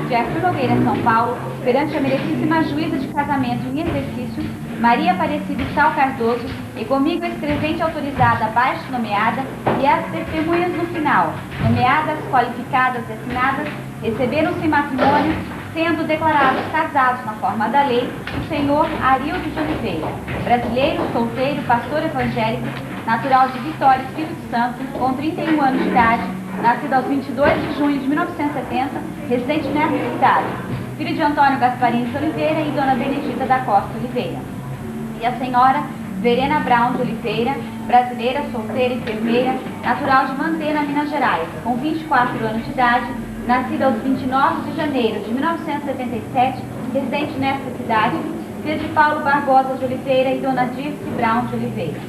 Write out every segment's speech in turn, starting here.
de Arthur Nogueira, São Paulo, perante a merecíssima juíza de casamento em exercício, Maria Aparecida Sal Cardoso, e comigo escrevente autorizada abaixo nomeada, e as testemunhas no final, nomeadas, qualificadas e assinadas, receberam-se em matrimônio, sendo declarados casados na forma da lei, o senhor Arildo de Oliveira, brasileiro, solteiro, pastor evangélico, natural de Vitória, Espírito Santo, com 31 anos de idade, nascido aos 22 de junho de 1970, residente nesta cidade, filho de Antônio Gasparini de Oliveira e dona Benedita da Costa Oliveira. E a senhora Verena Brown de Oliveira, brasileira, solteira, enfermeira, natural de Mantena, Minas Gerais, com 24 anos de idade, nascida aos 29 de janeiro de 1977, residente nesta cidade, filha de Paulo Barbosa de Oliveira e dona Dirce Brown de Oliveira.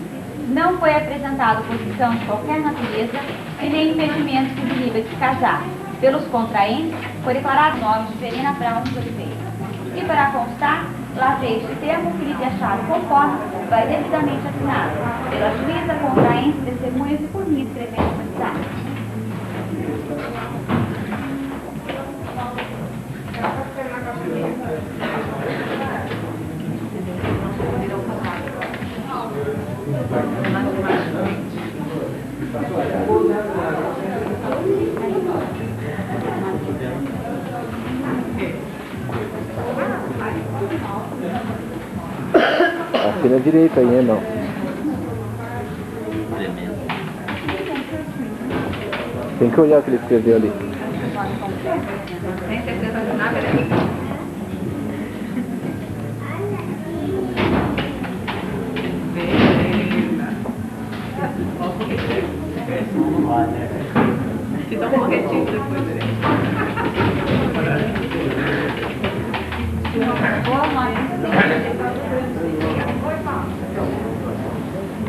Não foi apresentada oposição de qualquer natureza e nem impedimento que iniba de casar. Pelos contraentes, foi declarado o nome de Verena Brown de Oliveira. E para constar, lavei este termo que lhe achado conforme, vai devidamente assinado pela juíza, contraentes, testemunhas e por mim escrevendo a mensagem. Assina direito aí, né, irmão? Tem que olhar o que ele escreveu ali. Tem certeza de nada, né? Se dá um morretinho depois, né?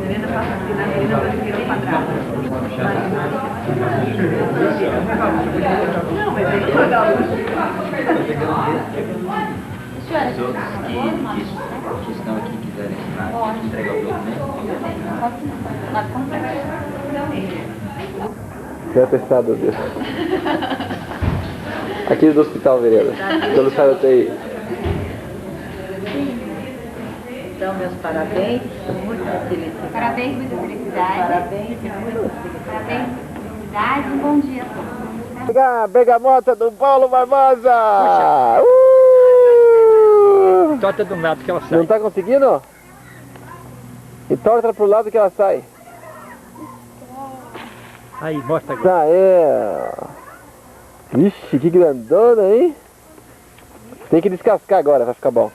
Helena passa aqui na Helena brasileira quadrada. Não, mas é legal. As pessoas que estão aqui quiserem assinar, entregar o documento. Quer atestado, Deus. Aqui do Hospital Vereda. Pelo UTI. Então, meus parabéns, muita felicidade. Parabéns, muita felicidade. Parabéns, muita felicidade. Parabéns, muita felicidade. Um bom dia a todos. Pegar a bergamota do Paulo Barbosa! Torta do lado que ela sai. Não tá conseguindo? E torta pro lado que ela sai. Aí, mostra agora. Tá, é. Vixe, que grandona, hein? Tem que descascar agora pra ficar bom.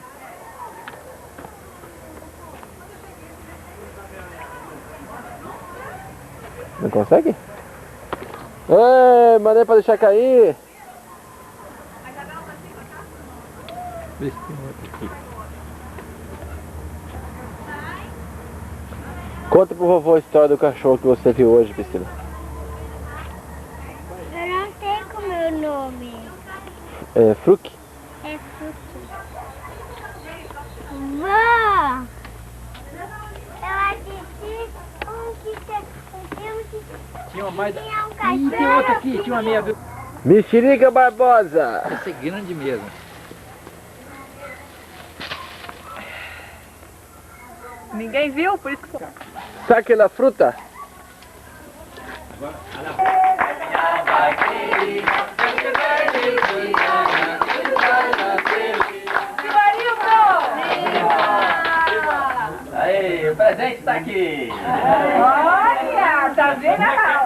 Não consegue? É, mas não é pra deixar cair. Vê se tem outro aqui. Conta pro vovô a história do cachorro que você viu hoje, Priscila. Eu não sei como é o nome. É Fruc? É Fruque. Vó! Eu assisti um que Tinha uma mais. tinha um cachorro. Tem outra aqui, tinha uma meia. Mexerica Barbosa! Essa é grande mesmo. Ninguém viu, por isso que... Saque la fruta? Aí, o presente está aqui. Olha, tá vendo?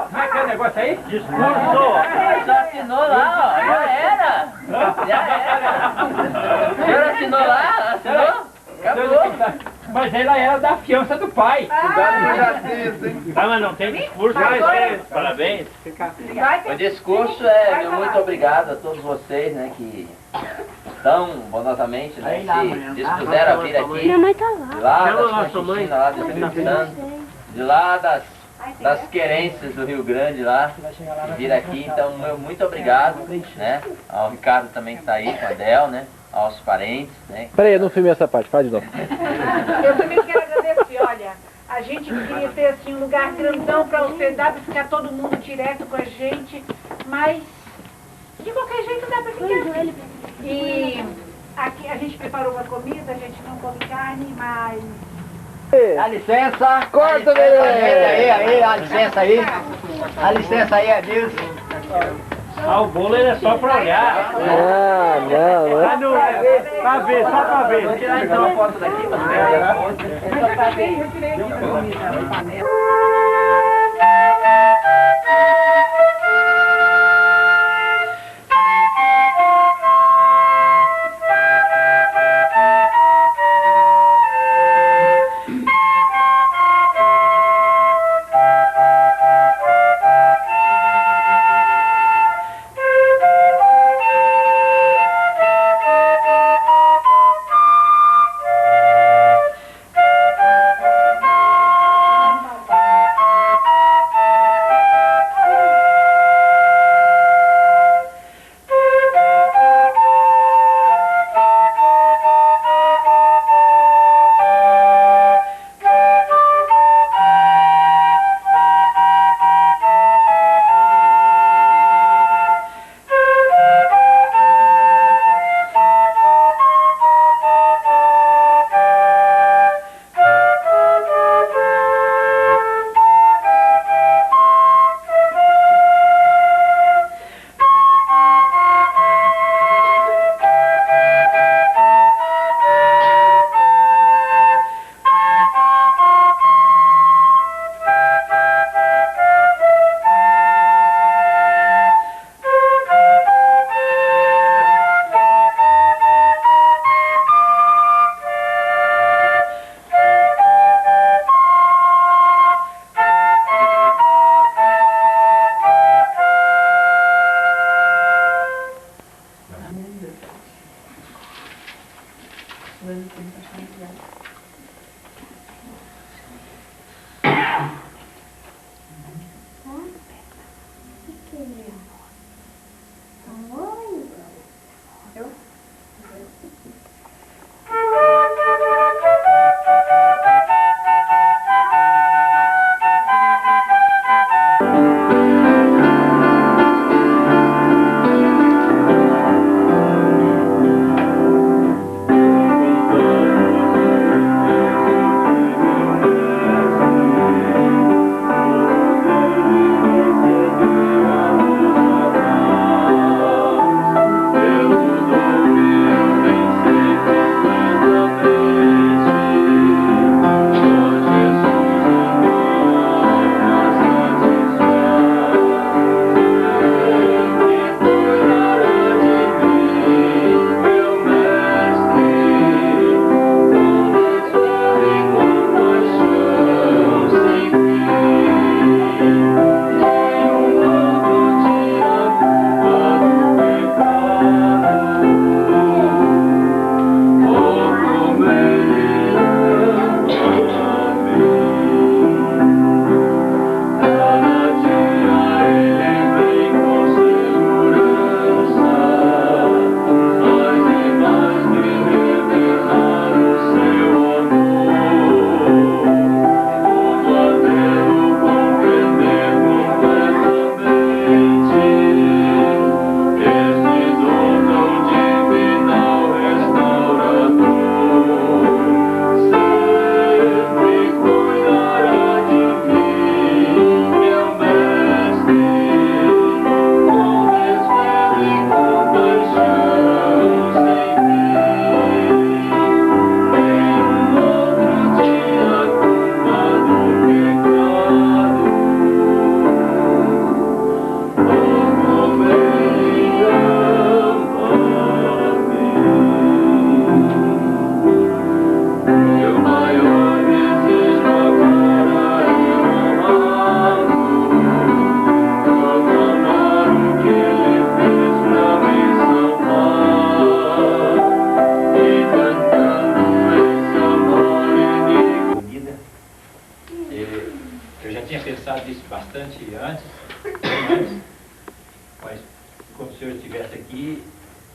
Como é que é o negócio aí? Discurso. Já assinou lá, ó. Já era. Já era. O senhor assinou lá? Assinou? Acabou. Mas ela era da fiança do pai. Ah, mas não tem discurso, mas parabéns. O discurso é meu muito obrigado a todos vocês, né, que tão bondosamente, né, se dispuseram a vir aqui. Minha mãe tá lá. De lá Chama da lá São sua mãe. Cristina, lá do Espírito Santo, de lá das querências do Rio Grande lá, vir aqui. Então, meu muito obrigado, né, ao Ricardo também que está aí, com a Del, né, aos parentes, né. Peraí, eu não filmei essa parte, faz de novo. Eu também quero agradecer, olha, a gente queria ter assim um lugar grandão para hospedar, para ficar todo mundo direto com a gente, mas De qualquer jeito dá pra ficar. E aqui a gente preparou uma comida, a gente não come carne, mas... Dá licença. Corta, dá licença, Nenê. aí, dá licença aí. Dá licença aí, Adilson. Ah, o bolo ele é só pra olhar. Não. Não, pra ver, só pra ver. Vou tirar então a foto daqui pra ver a foto. Eu tirei aqui a comida na panela.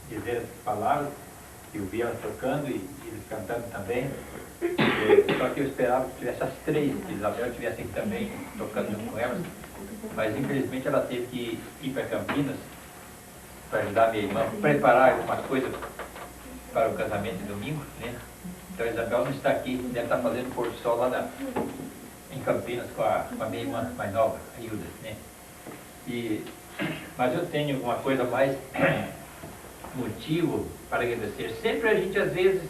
dizer as palavras, e ouvir elas tocando e eles cantando também. Só que eu esperava que tivesse as três, que Isabel estivesse aqui também tocando junto com elas, mas infelizmente ela teve que ir para Campinas para ajudar minha irmã a preparar alguma coisa para o casamento de domingo, né? Então a Isabel não está aqui, deve estar fazendo pôr do sol lá em Campinas com a minha irmã mais nova, a Hilda, né? Mas eu tenho alguma coisa mais motivo para agradecer. Sempre a gente, às vezes,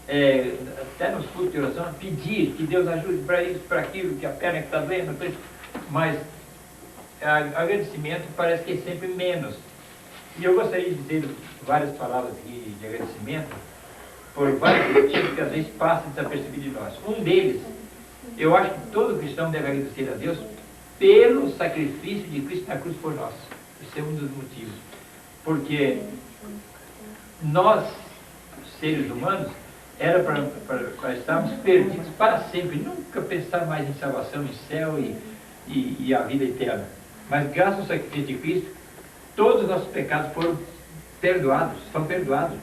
até nos cultos de oração, pedir que Deus ajude para isso, para aquilo, que a perna que está doendo, mas agradecimento parece que é sempre menos. E eu gostaria de dizer várias palavras aqui de agradecimento por vários motivos que às vezes passam desapercebidos de nós. Um deles, eu acho que todo cristão deve agradecer a Deus pelo sacrifício de Cristo na cruz por nós. Esse é um dos motivos. Porque nós, seres humanos, era para estarmos perdidos para sempre, nunca pensar mais em salvação, em céu e a vida eterna. Mas graças ao sacrifício de Cristo, todos os nossos pecados foram perdoados, são perdoados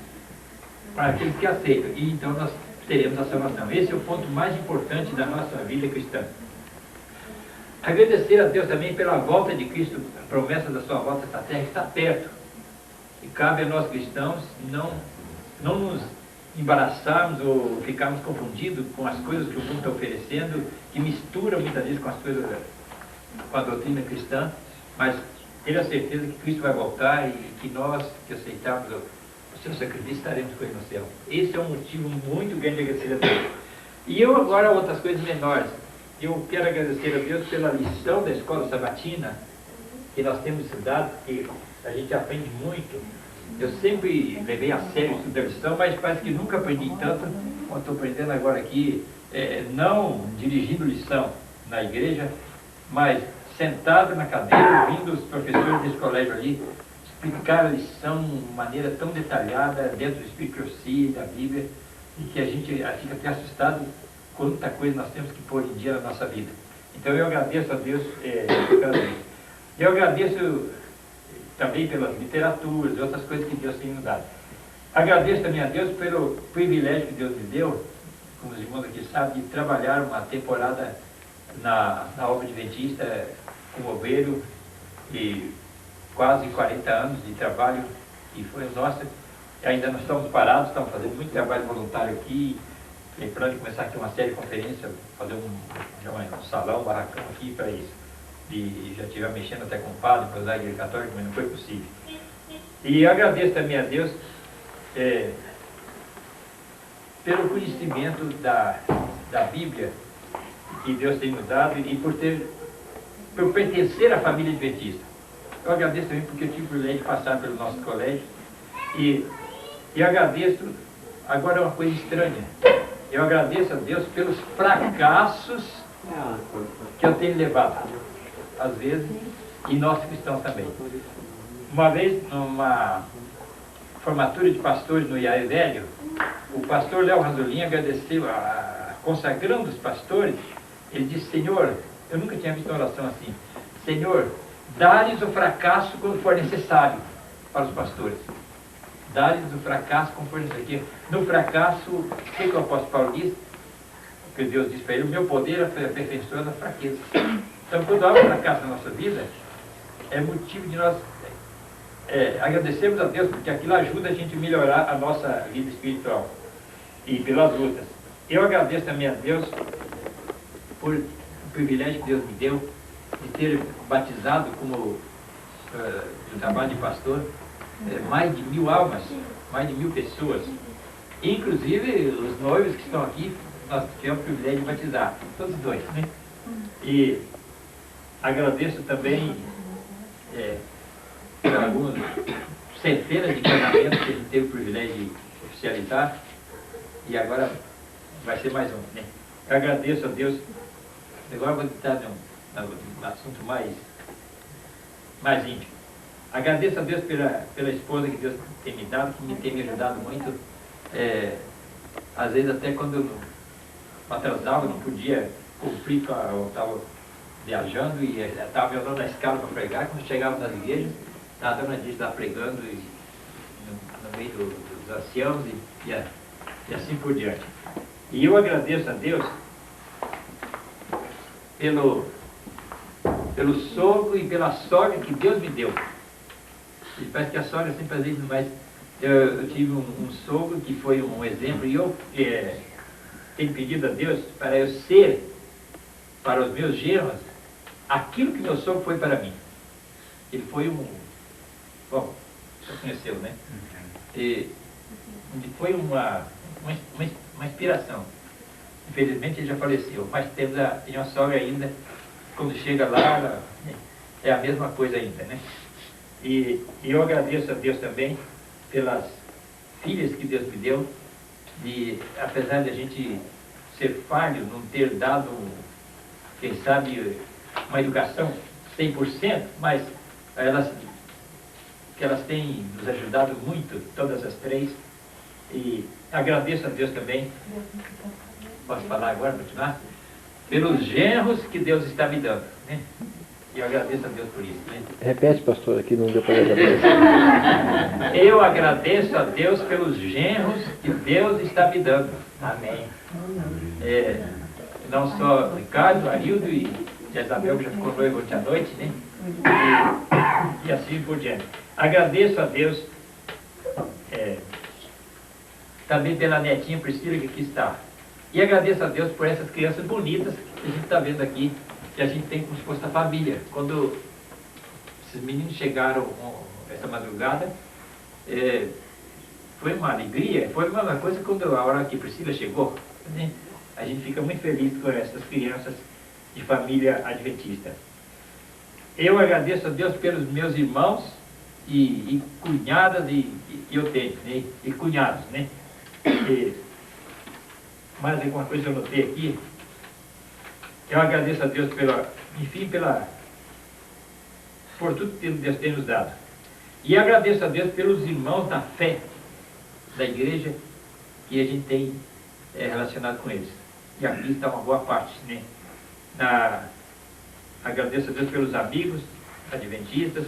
para aqueles que aceitam. E então nós teremos a salvação. Esse é o ponto mais importante da nossa vida cristã. Agradecer a Deus também pela volta de Cristo, a promessa da sua volta esta terra está perto. E cabe a nós cristãos não nos embaraçarmos ou ficarmos confundidos com as coisas que o mundo está oferecendo, que mistura muitas vezes com as coisas, com a doutrina cristã, mas ter a certeza que Cristo vai voltar e que nós que aceitamos o seu sacrifício estaremos com ele no céu. Esse é um motivo muito grande de agradecer a Deus. E eu agora outras coisas menores. Eu quero agradecer a Deus pela lição da escola sabatina que nós temos estudado, que a gente aprende muito. Eu sempre levei a sério o estudo da lição, mas parece que nunca aprendi tanto quanto estou aprendendo agora aqui, não dirigindo lição na igreja, mas sentado na cadeira, ouvindo os professores desse colégio ali explicar a lição de maneira tão detalhada, dentro do Espírito da Bíblia, e que a gente fica até assustado quanta coisa nós temos que pôr em dia na nossa vida. Então eu agradeço a Deus pela vida. Eu agradeço também pelas literaturas e outras coisas que Deus tem nos dado. Agradeço também a Deus pelo privilégio que Deus me deu, como os irmãos aqui sabem, de trabalhar uma temporada na obra adventista como obreiro, e quase 40 anos de trabalho, e foi nossa. Ainda não estamos parados, estamos fazendo muito trabalho voluntário aqui, lembrando de começar aqui uma série de conferências, fazer um salão, um barracão aqui para isso. E já estive mexendo até com o padre para usar a igreja católica, mas não foi possível. E eu agradeço também a Deus pelo conhecimento da Bíblia que Deus tem nos dado e por pertencer à família adventista. Eu agradeço também porque eu tive o privilégio de passar pelo nosso colégio e agradeço, agora uma coisa estranha, eu agradeço a Deus pelos fracassos que eu tenho levado, às vezes, e nós cristãos também. Uma vez, numa formatura de pastores no Iaé Velho, o pastor Léo Rasolim agradeceu, consagrando os pastores, ele disse: Senhor, eu nunca tinha visto uma oração assim, Senhor, dá-lhes o fracasso quando for necessário para os pastores. Dá-lhes o fracasso quando for necessário. No fracasso, o que o apóstolo Paulo diz? Que Deus diz para ele: o meu poder aperfeiçoa na fraqueza. Então, quando há um fracasso na nossa vida, é motivo de nós agradecermos a Deus, porque aquilo ajuda a gente a melhorar a nossa vida espiritual e pelas lutas. Eu agradeço também a Deus por o privilégio que Deus me deu de ter batizado como no trabalho de pastor mais de 1000 almas, mais de 1000 pessoas, inclusive os noivos que estão aqui, nós tivemos o privilégio de batizar, todos dois, né? E agradeço também por algumas centenas de casamentos que a gente teve o privilégio de oficializar, e agora vai ser mais um, né? Eu agradeço a Deus. Agora vou entrar num assunto mais íntimo. Agradeço a Deus pela esposa que Deus tem me dado, que tem me ajudado muito. Às vezes até quando eu não atrasava, não podia cumprir, eu estava viajando e estava me andando na escala para pregar. Quando chegava nas igrejas, a dona Dias estava pregando no meio dos anciãos e assim por diante. E eu agradeço a Deus pelo sogro e pela sogra que Deus me deu. E parece que a sogra sempre faz isso, mas eu tive um sogro que foi um exemplo, e eu tenho pedido a Deus para eu ser, para os meus genros, aquilo que meu sogro foi para mim. Ele foi bom, você conheceu, né? E foi uma inspiração. Infelizmente ele já faleceu, mas tem uma sogra ainda, quando chega lá, é a mesma coisa ainda, né? E eu agradeço a Deus também pelas filhas que Deus me deu, e apesar de a gente ser falho, não ter dado, quem sabe, uma educação 100%, mas elas têm nos ajudado muito, todas as três, e agradeço a Deus também, posso falar agora, continuar? Pelos genros que Deus está me dando, né? E eu agradeço a Deus por isso, né? Repete, pastor, aqui não deu para agradecer. Eu agradeço a Deus pelos genros que Deus está me dando. Amém. Não só Ricardo, Arildo e Isabel, que já ficou noivo ontem à noite, né? E assim por diante. Agradeço a Deus também pela netinha Priscila que aqui está. E agradeço a Deus por essas crianças bonitas que a gente está vendo aqui, que a gente tem como se fosse a família. Quando esses meninos chegaram essa madrugada, foi uma alegria, foi uma coisa quando a hora que Priscila chegou, né? A gente fica muito feliz com essas crianças de família adventista. Eu agradeço a Deus pelos meus irmãos e cunhadas que eu tenho, né? E cunhados, né? Mais alguma coisa eu notei aqui. Eu agradeço a Deus por tudo que Deus tem nos dado. E agradeço a Deus pelos irmãos da fé da igreja que a gente tem relacionado com eles. E aqui está uma boa parte, né? Agradeço a Deus pelos amigos adventistas.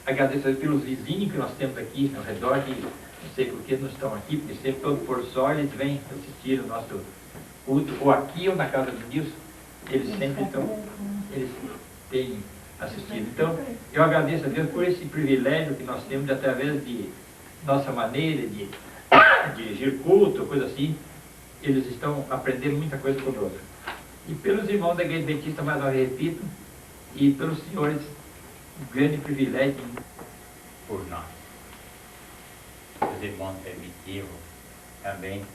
Agradeço a Deus pelos vizinhos que nós temos aqui ao redor, que não sei por que não estão aqui, porque sempre todo por sol eles vêm assistir o nosso culto, ou aqui ou na casa do Nilson, eles sempre eles têm assistido. Então, eu agradeço a Deus por esse privilégio que nós temos de, através de nossa maneira de dirigir culto, coisa assim, eles estão aprendendo muita coisa conosco. E pelos irmãos da Igreja Adventista, mais uma vez repito, e pelos senhores, um grande privilégio por nós. Os irmãos permitivos também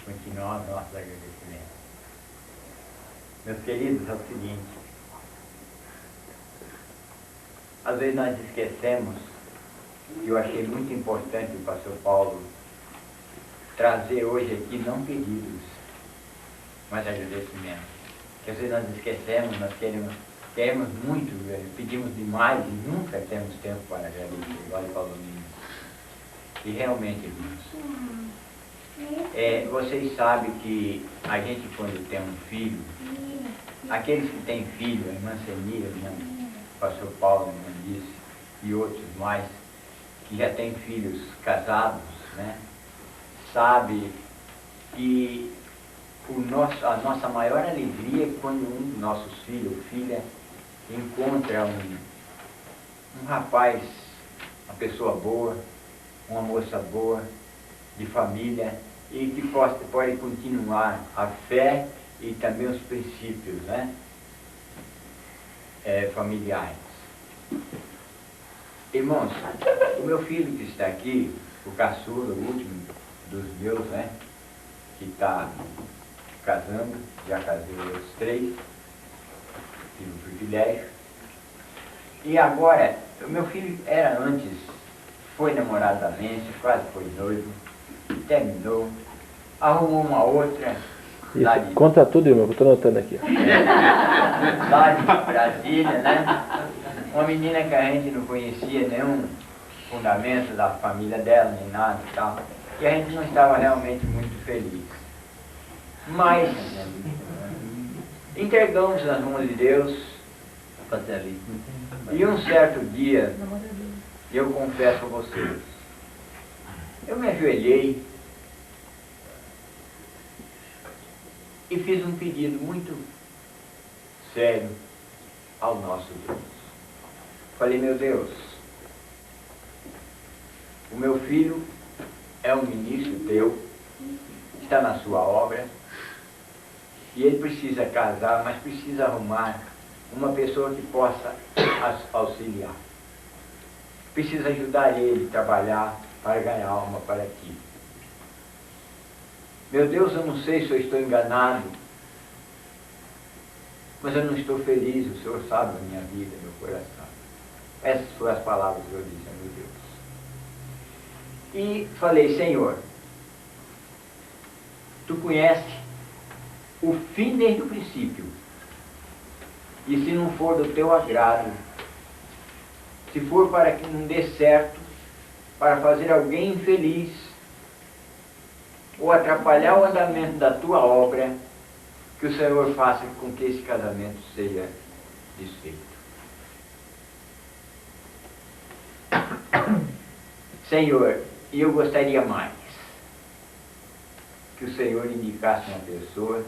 continuam nosso agradecimento. Meus queridos, é o seguinte, às vezes nós esquecemos, e eu achei muito importante o pastor Paulo trazer hoje aqui não pedidos, mas agradecimento. Porque às vezes nós esquecemos, nós queremos muito, pedimos demais e nunca temos tempo para agradecer, igual ele falou nisso. E realmente, irmãos, vocês sabem que a gente quando tem um filho, aqueles que têm filho, a irmã Senira, o pastor Paulo, a irmã disse, e outros mais, que já têm filhos casados, né, sabe que a nossa maior alegria é quando um dos nossos filhos ou filha encontra um rapaz, uma pessoa boa, uma moça boa, de família, e que pode continuar a fé e também os princípios, né, familiares. Irmãos, o meu filho que está aqui, o caçula, o último dos meus, né, que está casando, já casei os 3, tive o privilégio. E agora, o meu filho era antes, foi namorado da Vência, quase foi noivo, terminou, arrumou uma outra. Isso, conta tudo, irmão, que eu estou anotando aqui. Lá de Brasília, né? Uma menina que a gente não conhecia nenhum fundamento da família dela, nem nada e tal. E a gente não estava realmente muito feliz. Mas entregamos nas mãos de Deus. E um certo dia, eu confesso a vocês, eu me ajoelhei e fiz um pedido muito sério ao nosso Deus. Falei, meu Deus, o meu filho é um ministro teu, está na sua obra, e ele precisa casar, mas precisa arrumar uma pessoa que possa auxiliar. Precisa ajudar ele a trabalhar para ganhar alma para ti. Meu Deus, eu não sei se eu estou enganado, mas eu não estou feliz, o Senhor sabe da minha vida, meu coração. Essas foram as palavras que eu disse a meu Deus. E falei, Senhor, tu conheces o fim desde o princípio. E se não for do teu agrado, se for para que não dê certo, para fazer alguém infeliz, ou atrapalhar o andamento da tua obra, que o Senhor faça com que esse casamento seja desfeito. Senhor, eu gostaria mais que o Senhor indicasse uma pessoa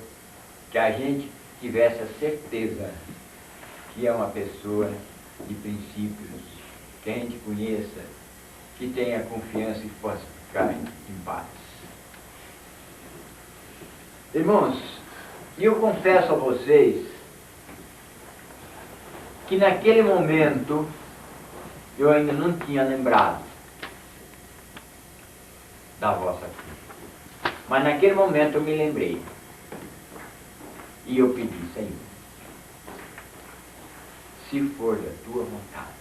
que a gente tivesse a certeza que é uma pessoa de princípios, que a gente conheça, que tenha confiança e possa ficar em paz. Irmãos, eu confesso a vocês que naquele momento eu ainda não tinha lembrado da vossa vida. Mas naquele momento eu me lembrei. E eu pedi, Senhor, se for da tua vontade,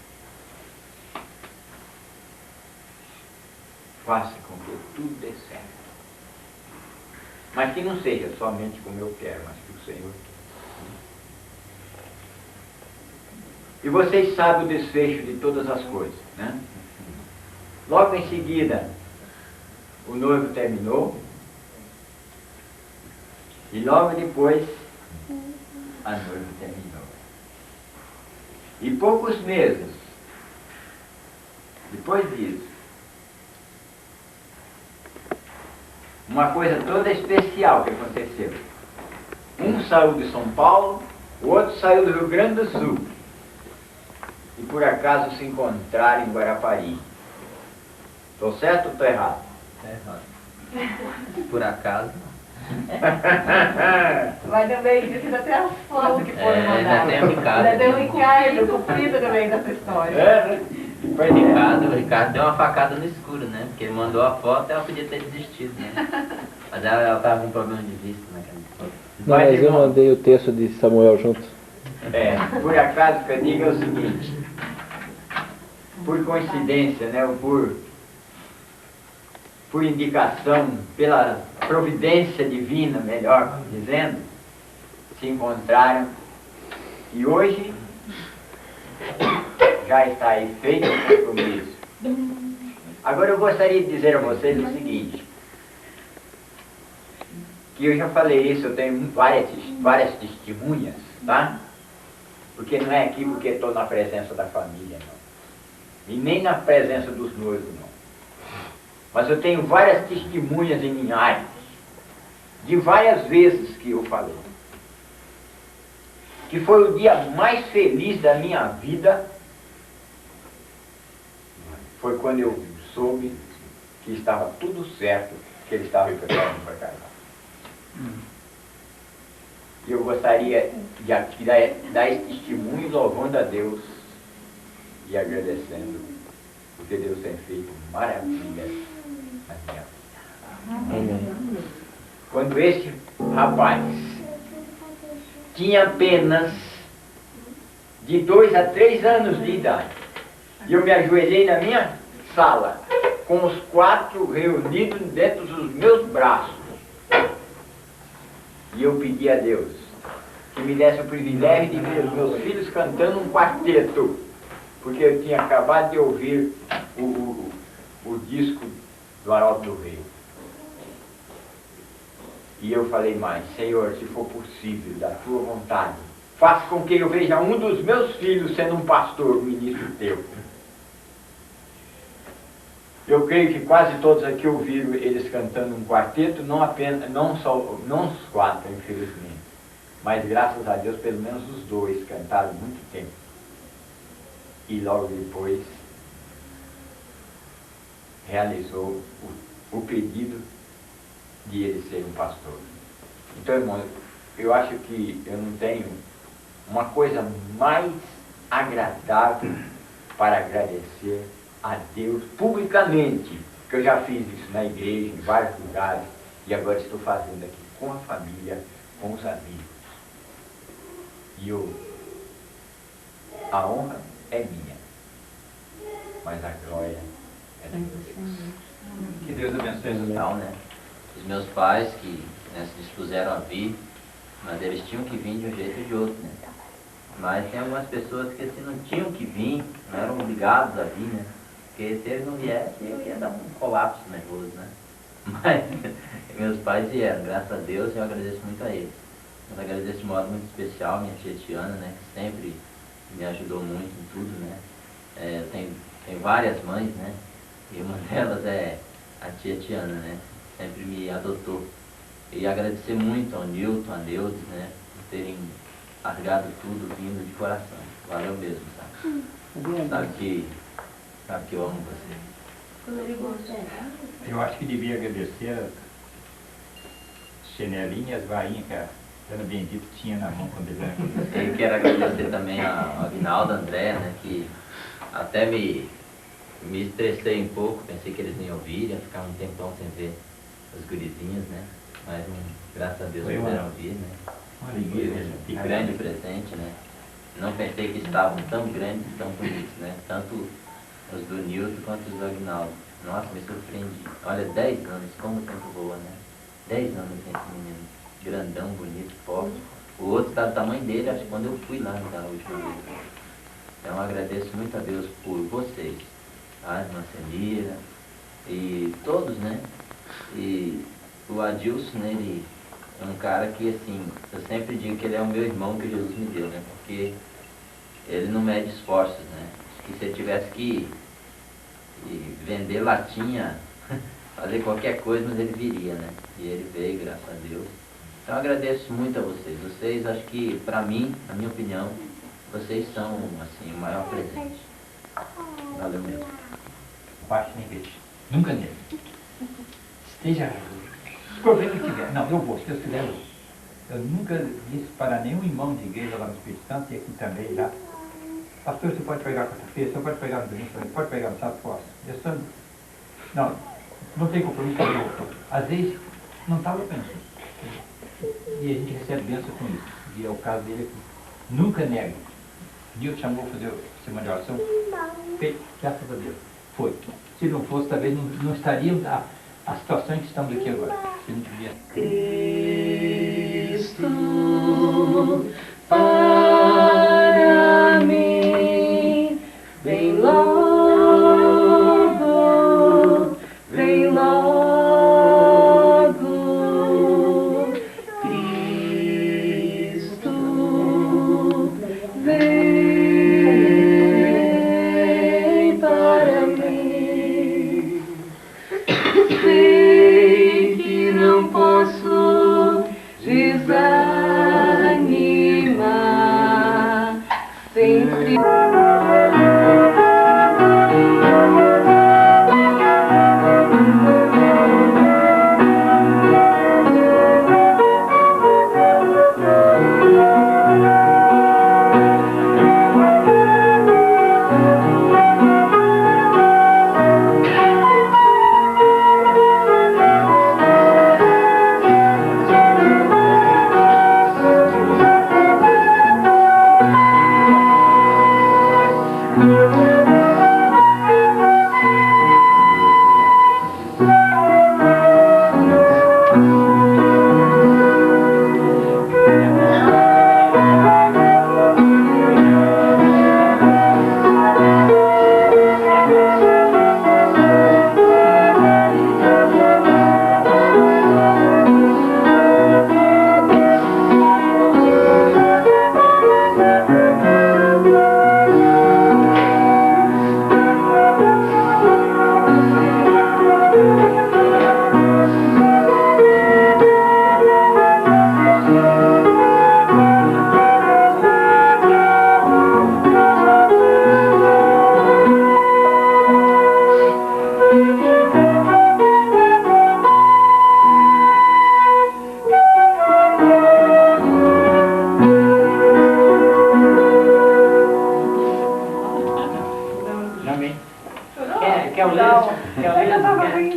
faça com que tudo dê certo. Mas que não seja somente como eu quero, mas que o Senhor quer. E vocês sabem o desfecho de todas as coisas, né? Logo em seguida, o noivo terminou. E logo depois, a noiva terminou. E poucos meses depois disso, uma coisa toda especial que aconteceu. Um saiu de São Paulo, o outro saiu do Rio Grande do Sul. E por acaso se encontraram em Guarapari. Estou certo ou estou errado? Está errado. Por acaso. Mas também diz até as fotos que foram mandadas. Ainda tem o Ricardo. Ainda tem o Ricardo cumprido também dessa história. O Ricardo deu uma facada no escuro, né? Porque ele mandou a foto e ela podia ter desistido, né? Mas ela estava com problema de vista naquela foto. Mas eu mandei o texto de Samuel junto. Por acaso que eu digo é o seguinte, por coincidência, né? Ou por indicação, pela providência divina, melhor dizendo, se encontraram e hoje já está aí feito o compromisso. Agora eu gostaria de dizer a vocês o seguinte, que eu já falei isso, eu tenho várias testemunhas, tá? Porque não é aqui porque estou na presença da família, não. E nem na presença dos noivos, não. Mas eu tenho várias testemunhas em minha área, de várias vezes que eu falei. Que foi o dia mais feliz da minha vida, foi quando eu soube que estava tudo certo, que ele estava preparando para casar. E eu gostaria de aqui dar esse testemunho louvando a Deus e agradecendo, porque Deus tem feito maravilhas na minha vida. Amém. Quando esse rapaz tinha apenas de 2 a 3 anos de idade, e eu me ajoelhei na minha sala, com os 4 reunidos dentro dos meus braços, e eu pedi a Deus que me desse o privilégio de ver os meus filhos cantando um quarteto, porque eu tinha acabado de ouvir o disco do Haroldo do Rei. E eu falei mais, Senhor, se for possível, da tua vontade, faça com que eu veja um dos meus filhos sendo um pastor, um ministro teu. Eu creio que quase todos aqui ouviram eles cantando um quarteto, não os 4, infelizmente, mas graças a Deus pelo menos os 2 cantaram muito tempo. E logo depois realizou o pedido de ele ser um pastor. Então, irmão, eu acho que eu não tenho uma coisa mais agradável para agradecer a Deus publicamente, que eu já fiz isso na igreja, em vários lugares, e agora estou fazendo aqui com a família, com os amigos. E a honra é minha, mas a glória é de Deus. Que Deus abençoe o Então, né? Os meus pais que se dispuseram a vir, mas eles tinham que vir de um jeito ou de outro, né? Mas tem algumas pessoas que assim, não tinham que vir, não eram obrigados a vir, né? Porque se eles não viessem, eu ia dar um colapso nervoso, né? Mas meus pais vieram, graças a Deus, eu agradeço muito a eles. Eu agradeço de modo muito especial a minha tia Tiana, né? Que sempre me ajudou muito em tudo, né? Eu tenho várias mães, né? E uma delas é a tia Tiana, né? Sempre me adotou. E agradecer muito ao Nilton, a Neudes, né? Por terem largado tudo vindo de coração. Valeu mesmo, sabe? Sabe que eu amo você. Eu acho que devia agradecer as chinelinhas e as varinhas que a Dona Bendita tinha na mão quando ele era. Eu quero agradecer também ao Aguinaldo, André, né? Que até me estressei um pouco, pensei que eles nem ouviram, ia ficar um tempão sem ver as gurizinhas, né? Mas graças a Deus puderam vir, né? Uma alegria, né? Um grande presente, né? Não pensei que estavam tão grandes e tão bonitos, né? Tanto os do Nilton quanto os do Aguinaldo. Nossa, me surpreendi. Olha, 10 anos, como o tempo voa, né? 10 anos nesse menino. Grandão, bonito, forte. O outro está do tamanho dele, acho que quando eu fui lá da última vez. Então agradeço muito a Deus por vocês. A irmã Senira e todos, né? E o Adilson, né? Ele é um cara que, assim, eu sempre digo que ele é o meu irmão que Jesus me deu, né? Porque ele não mede esforços, né? Acho que se ele tivesse que vender latinha, fazer qualquer coisa, mas ele viria, né? E ele veio, graças a Deus. Então eu agradeço muito a vocês. Vocês, acho que, pra mim, na minha opinião, vocês são, assim, o maior presente. Valeu mesmo. Baixe nem veja. Nunca nele. Esteja... Se problema que tiver. Não, eu vou. Se Deus quiser, eu vou. Eu nunca disse para nenhum irmão de igreja lá no Espírito Santo, e aqui também já. Pastor, você pode pegar quarta-feira, você pode pegar no domingo, você pode pegar no sábado, posso. Eu só... Não tem compromisso nenhum. Às vezes, não estava pensando. E a gente recebe bênção com isso. E é o caso dele aqui. Nunca nega. Deus chamou para fazer a semana de oração. Fez, graças a Deus. Foi. Se não fosse, talvez não estaríamos a situação em que estamos aqui agora. Se não tivesse. Cristo, para mim, vem logo, vem logo. Desanimar,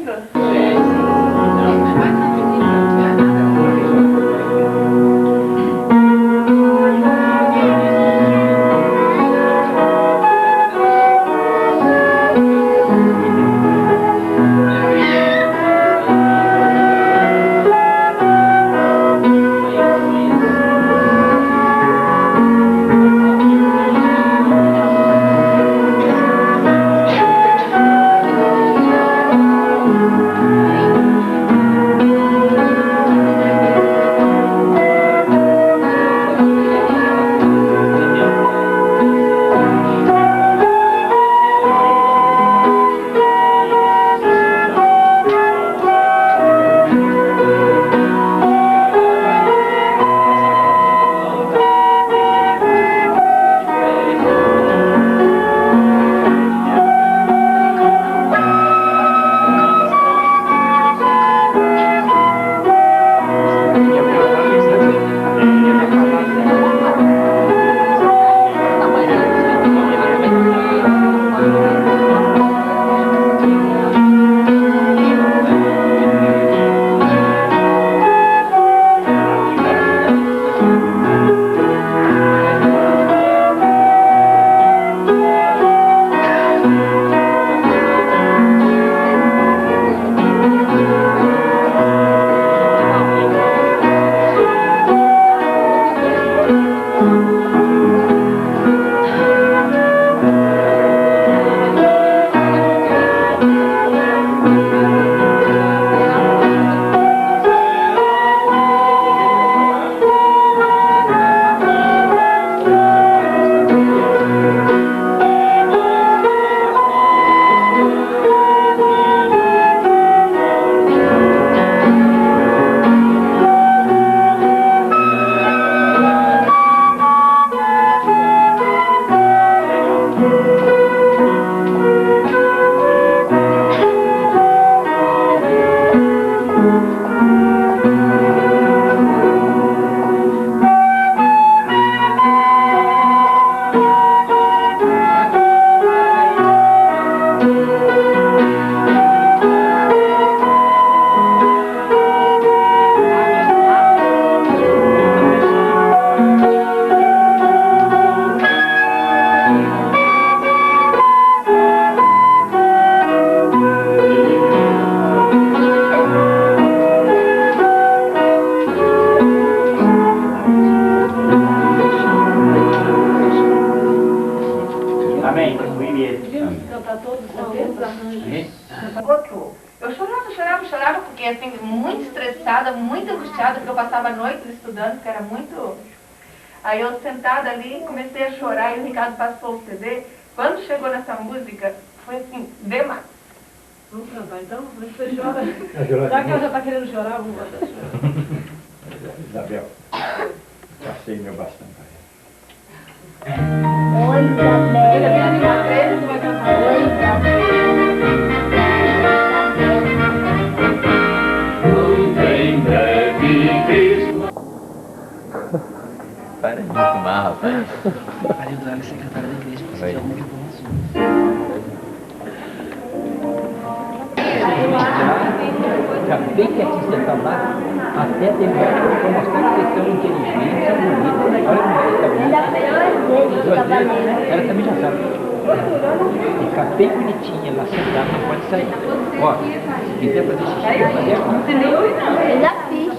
linda. chorava porque assim, muito estressada, muito angustiada, porque eu passava a noite estudando, que era muito... Aí eu sentada ali, comecei a chorar e o Ricardo passou o CD. Quando chegou nessa música, foi assim, demais. Vamos cantar então? Você chora. Já que ela já está querendo chorar, vamos botar chorar. Isabel, passei meu bastão para ela. Oi, Isabel. Oi, Isabel. Para de fumar, rapaz. Maria do Alex, secretária da igreja, para você ter alguma informação. Já bem quietinho sentado lá, até terminar, para mostrar que vocês são inteligentes, são bonitos. Olha como vocês estão bonitos. Ela também já sabe. Ficar bem bonitinha lá sentada, não pode sair. Ó, se quiser fazer xixi, vai fazer aqui. Eu já fiz.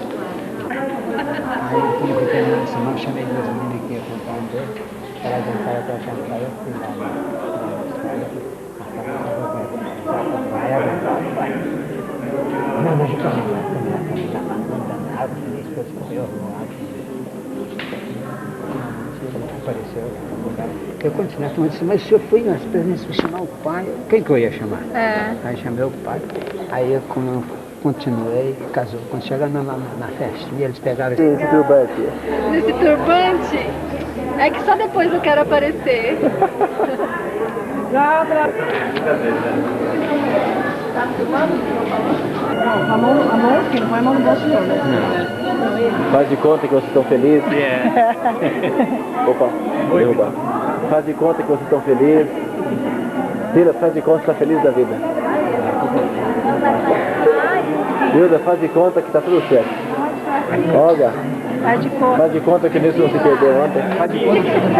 Aí eu tinha que terminar essa semana, chamei duas meninas que iam contar um deles, elas entraram para achar que eu fui lá. Não, mas eu também danado, feliz que eu escolhi o apareceu no lugar. Eu continuei tomando assim, mas o senhor foi nas presenças chamar o pai? Quem que eu ia chamar? Aí chamei o pai, aí eu continuei, casou. Quando chegando na festinha, eles pegaram esse turbante. Nesse turbante? É que só depois eu quero aparecer. Já outra. Não, a mão aqui, não põe a mão no bolso não, né? Não. Faz de conta que vocês estão felizes. Opa, derrubar. Faz de conta que vocês estão felizes. Tira, faz de conta que está feliz da vida. Hilda, faz de conta que tá tudo certo. Olga, faz de conta que nisso não se perdeu ontem. Faz de conta que você não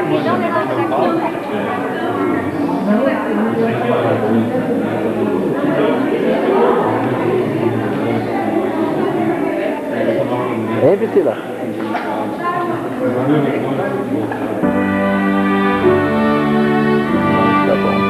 hein, Priscila? Tá bom.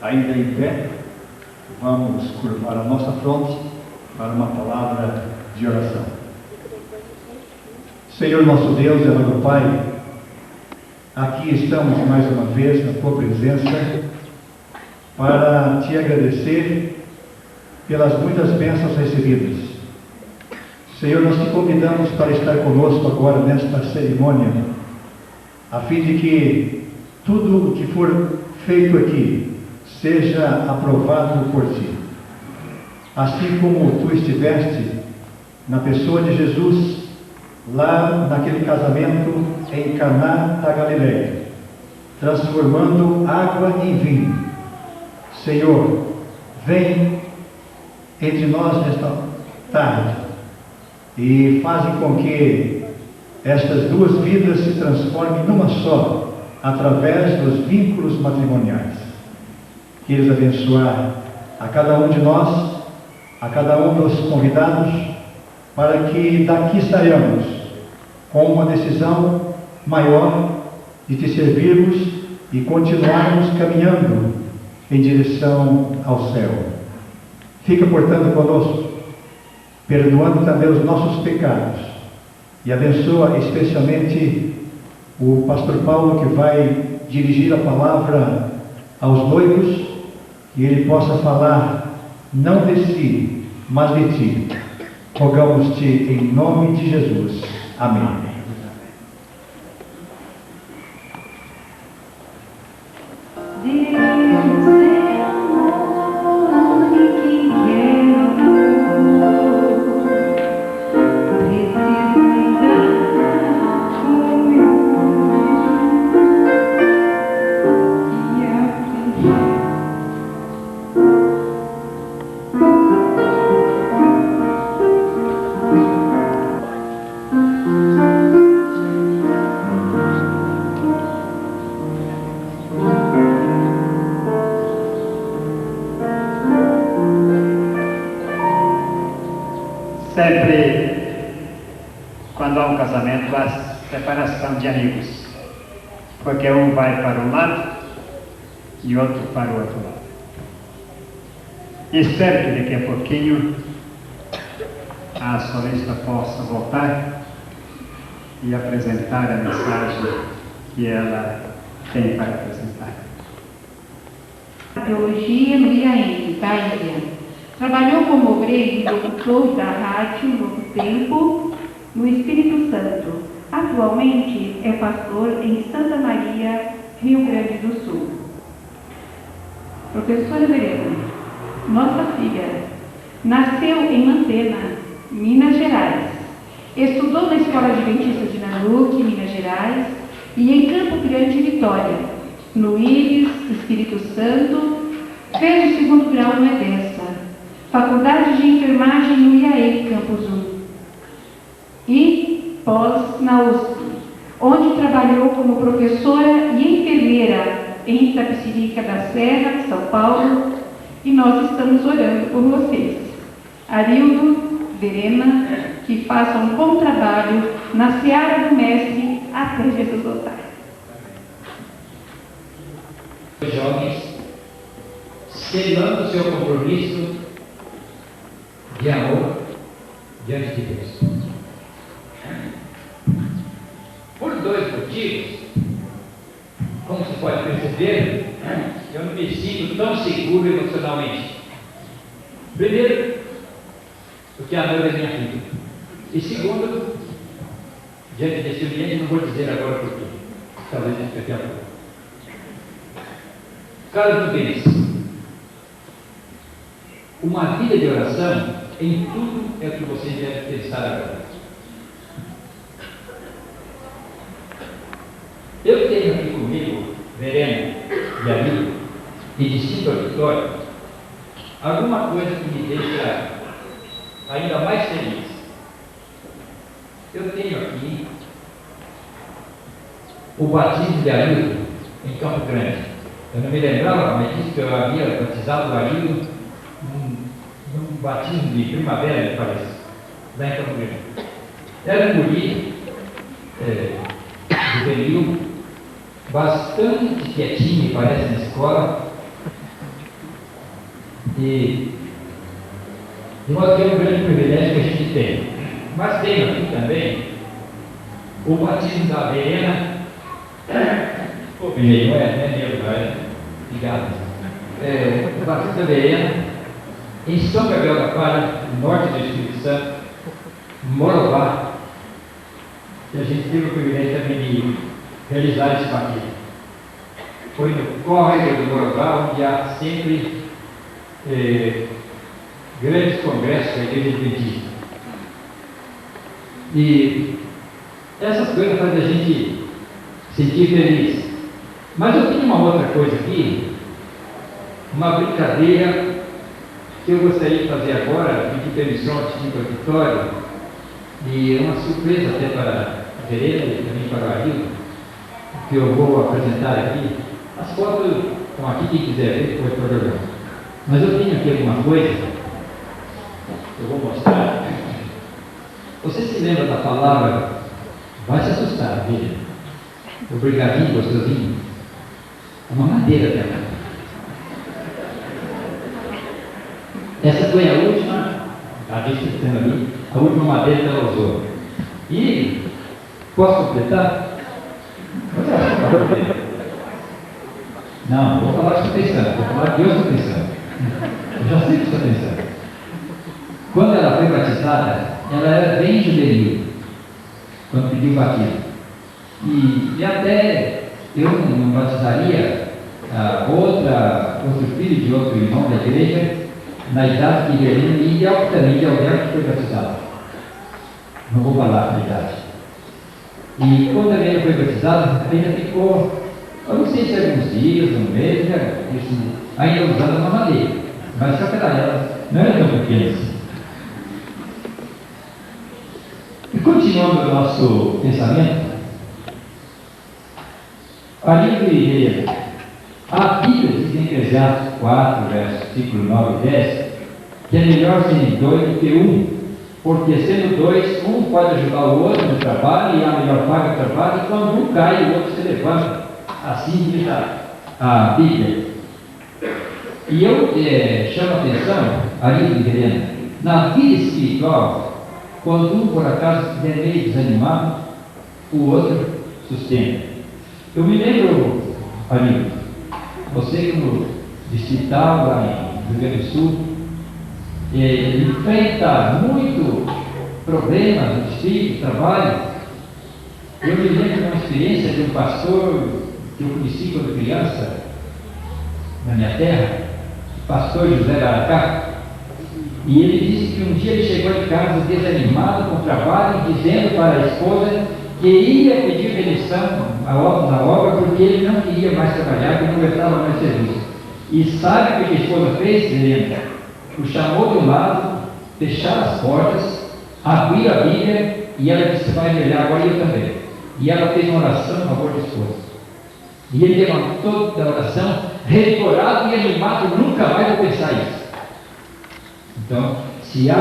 ainda em pé, vamos curvar a nossa fronte para uma palavra de oração. Senhor nosso Deus e amado Pai, aqui estamos mais uma vez na Tua presença para Te agradecer pelas muitas bênçãos recebidas. Senhor, nós Te convidamos para estar conosco agora nesta cerimônia, a fim de que tudo o que for feito aqui seja aprovado por Ti. Assim como Tu estiveste na pessoa de Jesus, lá naquele casamento em Caná da Galileia, transformando água em vinho. Senhor, vem entre nós nesta tarde e fazem com que estas duas vidas se transformem numa só, através dos vínculos matrimoniais. Queres abençoar a cada um de nós, a cada um dos convidados, para que daqui saiamos com uma decisão maior de Te servirmos e continuarmos caminhando em direção ao céu. Fica, portanto, conosco, perdoando também os nossos pecados, e abençoa especialmente o pastor Paulo, que vai dirigir a palavra aos noivos, que ele possa falar não de si, mas de Ti. Rogamos-Te em nome de Jesus. Amém. Sempre, quando há um casamento, há separação de amigos, porque um vai para um lado e outro para o outro lado. Espero que daqui a pouquinho a solista possa voltar e apresentar a mensagem que ela tem para apresentar. Teologia no IAM, da Índia. Trabalhou como obreiro e locutor da rádio Novo Tempo, no Espírito Santo. Atualmente é pastor em Santa Maria, Rio Grande do Sul. Professora Verena, nossa filha, nasceu em Mantena, Minas Gerais. Estudou na Escola Adventista de Nanuque, Minas Gerais, e em Campo Grande, Vitória. No Íris, Espírito Santo, fez o segundo grau no EDESA. Faculdade de Enfermagem no IAE, Campus 1, e pós na USP, onde trabalhou como professora e enfermeira em Itapecerica da Serra, São Paulo, e nós estamos orando por vocês. Arildo, Verena, que façam um bom trabalho na seara do Mestre até Jesus voltar. Os jovens, selando seu compromisso de amor diante de Deus. Por dois motivos, como se pode perceber, eu não me sinto tão seguro emocionalmente. Primeiro, porque a noiva é minha filha. E segundo, diante desse ambiente, não vou dizer agora por quê. Talvez daqui a pouco. Carlos Nubens, uma vida de oração em tudo é o que você deve pensar agora. Eu tenho aqui comigo, Verena e amigo, e distinto auditório, alguma coisa que me deixa ainda mais feliz. Eu tenho aqui o batismo de Arildo em Campo Grande. Eu não me lembrava, mas disse que eu havia batizado o Arildo num batismo de primavera, me parece, lá em Campo Grande. Era um guri juvenil, bastante quietinho, me parece, na escola, E de modo que é um grande privilégio que a gente tem. Mas tem aqui também o batismo da Verena. O primeiro não é meu, não é? Obrigado. O batismo da Verena, em São Gabriel da Palha, no norte do Espírito Santo, Morobá. E a gente teve o privilégio também de realizar esse batismo. Foi no córrego do Morobá, onde há sempre grandes congressos da Igreja Adventista. E essas coisas fazem a gente sentir feliz. Mas eu tenho uma outra coisa aqui, uma brincadeira que eu gostaria de fazer agora, pedir permissão ao Tito Auditório, e uma surpresa até para a Verena e também para o Arildo, que eu vou apresentar aqui. As fotos estão aqui, quem quiser ver, pode programar. Mas eu tenho aqui alguma coisa que eu vou mostrar. Você se lembra da palavra? Vai se assustar, veja. O brigadinho gostosinho. É uma madeira dela. Essa foi a última, a vista que está ali, a última madeira que ela usou. E, posso completar? Não, vou falar o que estou pensando, vou falar o que eu estou pensando. Eu já sei o que estou pensando. Quando ela foi batizada, ela era bem juvenil, quando pediu batismo. E até eu não batizaria outro filho de outro irmão da igreja na idade de Verena e de alguém que foi batizado. Não vou falar a idade. E quando a Verena foi batizada, ainda ficou, eu não sei se alguns dias, um mês, ainda usando uma madeira. Mas só que ela não era tão pequena assim. E continuando o nosso pensamento, ali eu diria, a Bíblia diz em Eclesiastes 4, versículo 9 e 10, que é melhor serem dois do que um, porque sendo dois, um pode ajudar o outro no trabalho e a melhor paga do trabalho, e quando um cai, o outro se levanta. Assim diz a Bíblia. E eu chamo a atenção, ali, Verena, na vida espiritual, quando um por acaso estiver meio desanimado, o outro sustenta. Eu me lembro, ali, você como distrital lá em Rio Grande do Sul, enfrenta muito problema no espírito, trabalho. Eu me lembro de uma experiência de um pastor que eu conheci quando criança, na minha terra, o pastor José Baracá, e ele disse que um dia ele chegou de casa desanimado com o trabalho, dizendo para a esposa que ia pedir demissão na obra porque ele não queria mais trabalhar, porque não aguentava mais serviço. E sabe o que a esposa fez? Helena? O chamou de um lado, fechar as portas, abrir a Bíblia e ela disse: vai melhor agora eu também. E ela fez uma oração a favor da esposa. E ele levantou da oração, revigorado e animado, nunca mais vou pensar isso. Então, se há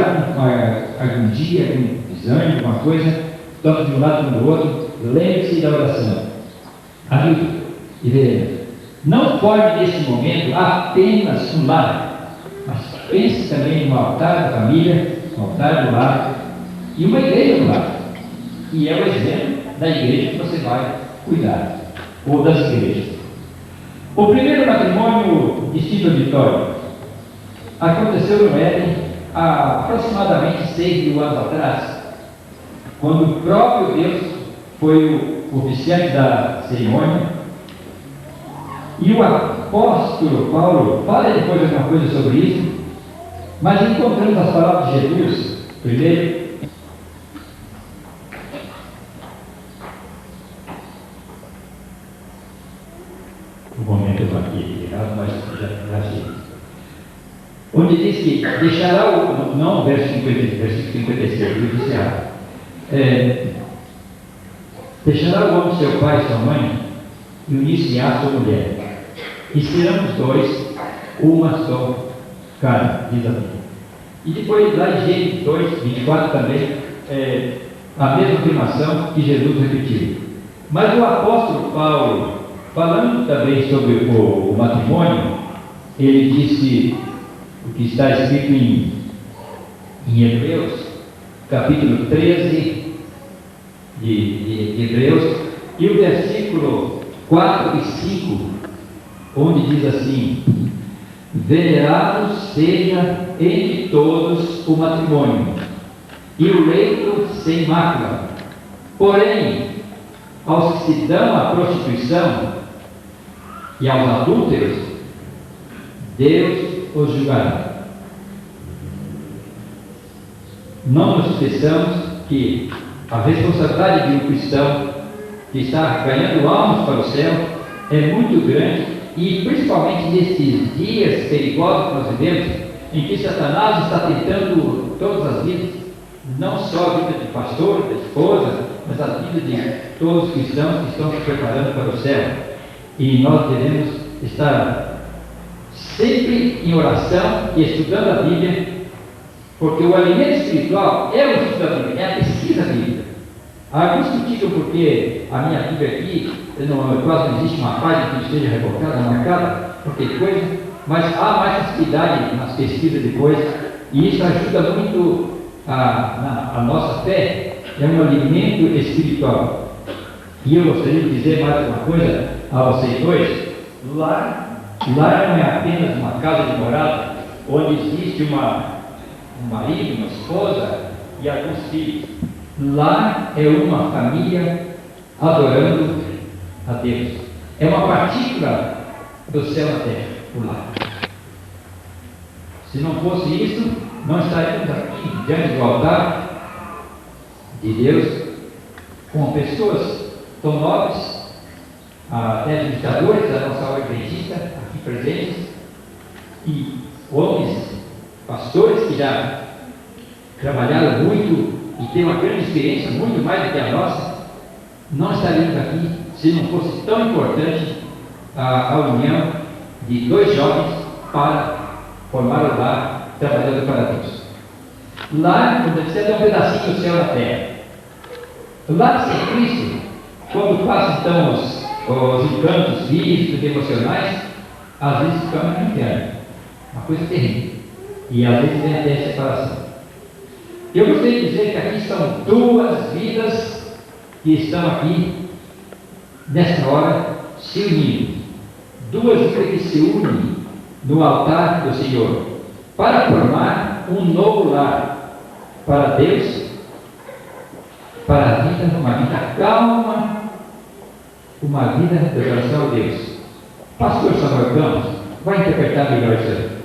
algum dia, algum desânimo, alguma coisa, tanto de um lado como do outro, lembre-se da oração. Amigo e Verena, não forme nesse momento apenas um lar, mas pense também no altar da família, no altar do lar e uma igreja do lar. E é o exemplo da igreja que você vai cuidar, ou das igrejas. O primeiro matrimônio de Tito Auditório aconteceu no Éden há aproximadamente 6.000 anos atrás, quando o próprio Deus foi o oficiante da cerimônia, e o apóstolo Paulo fala depois alguma coisa sobre isso, mas encontramos as palavras de Jesus, primeiro, o momento eu estou aqui, mas já sei. Onde diz que deixará o, não o verso 56, eu disse errado. Deixará o homem seu pai e sua mãe e unir-se-á a sua mulher, e serão os dois uma só carne, diz a Bíblia. E depois lá em Gênesis 2, 24 também, a mesma afirmação que Jesus repetiu. Mas o apóstolo Paulo, falando também sobre o matrimônio, ele disse o que está escrito em Hebreus, capítulo 13 de Hebreus, e o versículo 4 e 5, onde diz assim: venerado seja entre todos o matrimônio, e o leito sem mácula. Porém, aos que se dão à prostituição e aos adúlteros, Deus os julgará. Não nos esqueçamos que a responsabilidade de um cristão que está ganhando almas para o céu é muito grande, e principalmente nesses dias perigosos que nós vivemos, em que Satanás está tentando todas as vidas, não só a vida de pastor, de esposa, mas a vida de todos os cristãos que estão se preparando para o céu. E nós devemos estar sempre em oração e estudando a Bíblia, porque o alimento espiritual é o estudo da Bíblia, é a pesquisa bíblica. Alguns criticam porque a minha Bíblia aqui, quase não existe uma página que esteja rebocada, marcada, qualquer coisa, mas há mais facilidade nas pesquisas depois, e isso ajuda muito a nossa fé, é um alimento espiritual. E eu gostaria de dizer mais uma coisa a vocês dois: lá não é apenas uma casa de morada, onde existe um marido, uma esposa e alguns filhos. Lá é uma família adorando a Deus. É uma partícula do céu na terra, por lá. Se não fosse isso, não estaríamos aqui diante do altar de Deus com pessoas tão nobres, até administradores da nossa ordem adventista aqui presentes, e homens, pastores que já trabalharam muito e têm uma grande experiência, muito mais do que a nossa. Não estaríamos aqui se não fosse tão importante a união de dois jovens para formar o lar, trabalhando para Deus. Lá, você é um pedacinho do céu na terra. Lá sem Cristo, quando passam então os encantos físicos e emocionais, às vezes ficamos no inferno, uma coisa terrível, e às vezes vem até a separação. Eu gostaria de dizer que aqui são duas vidas que estão aqui nesta hora se unindo, duas vidas que se unem no altar do Senhor para formar um novo lar para Deus, para a vida, uma vida calma, uma vida de adoração a Deus. Pastor Samuel Campos vai interpretar melhor isso aí.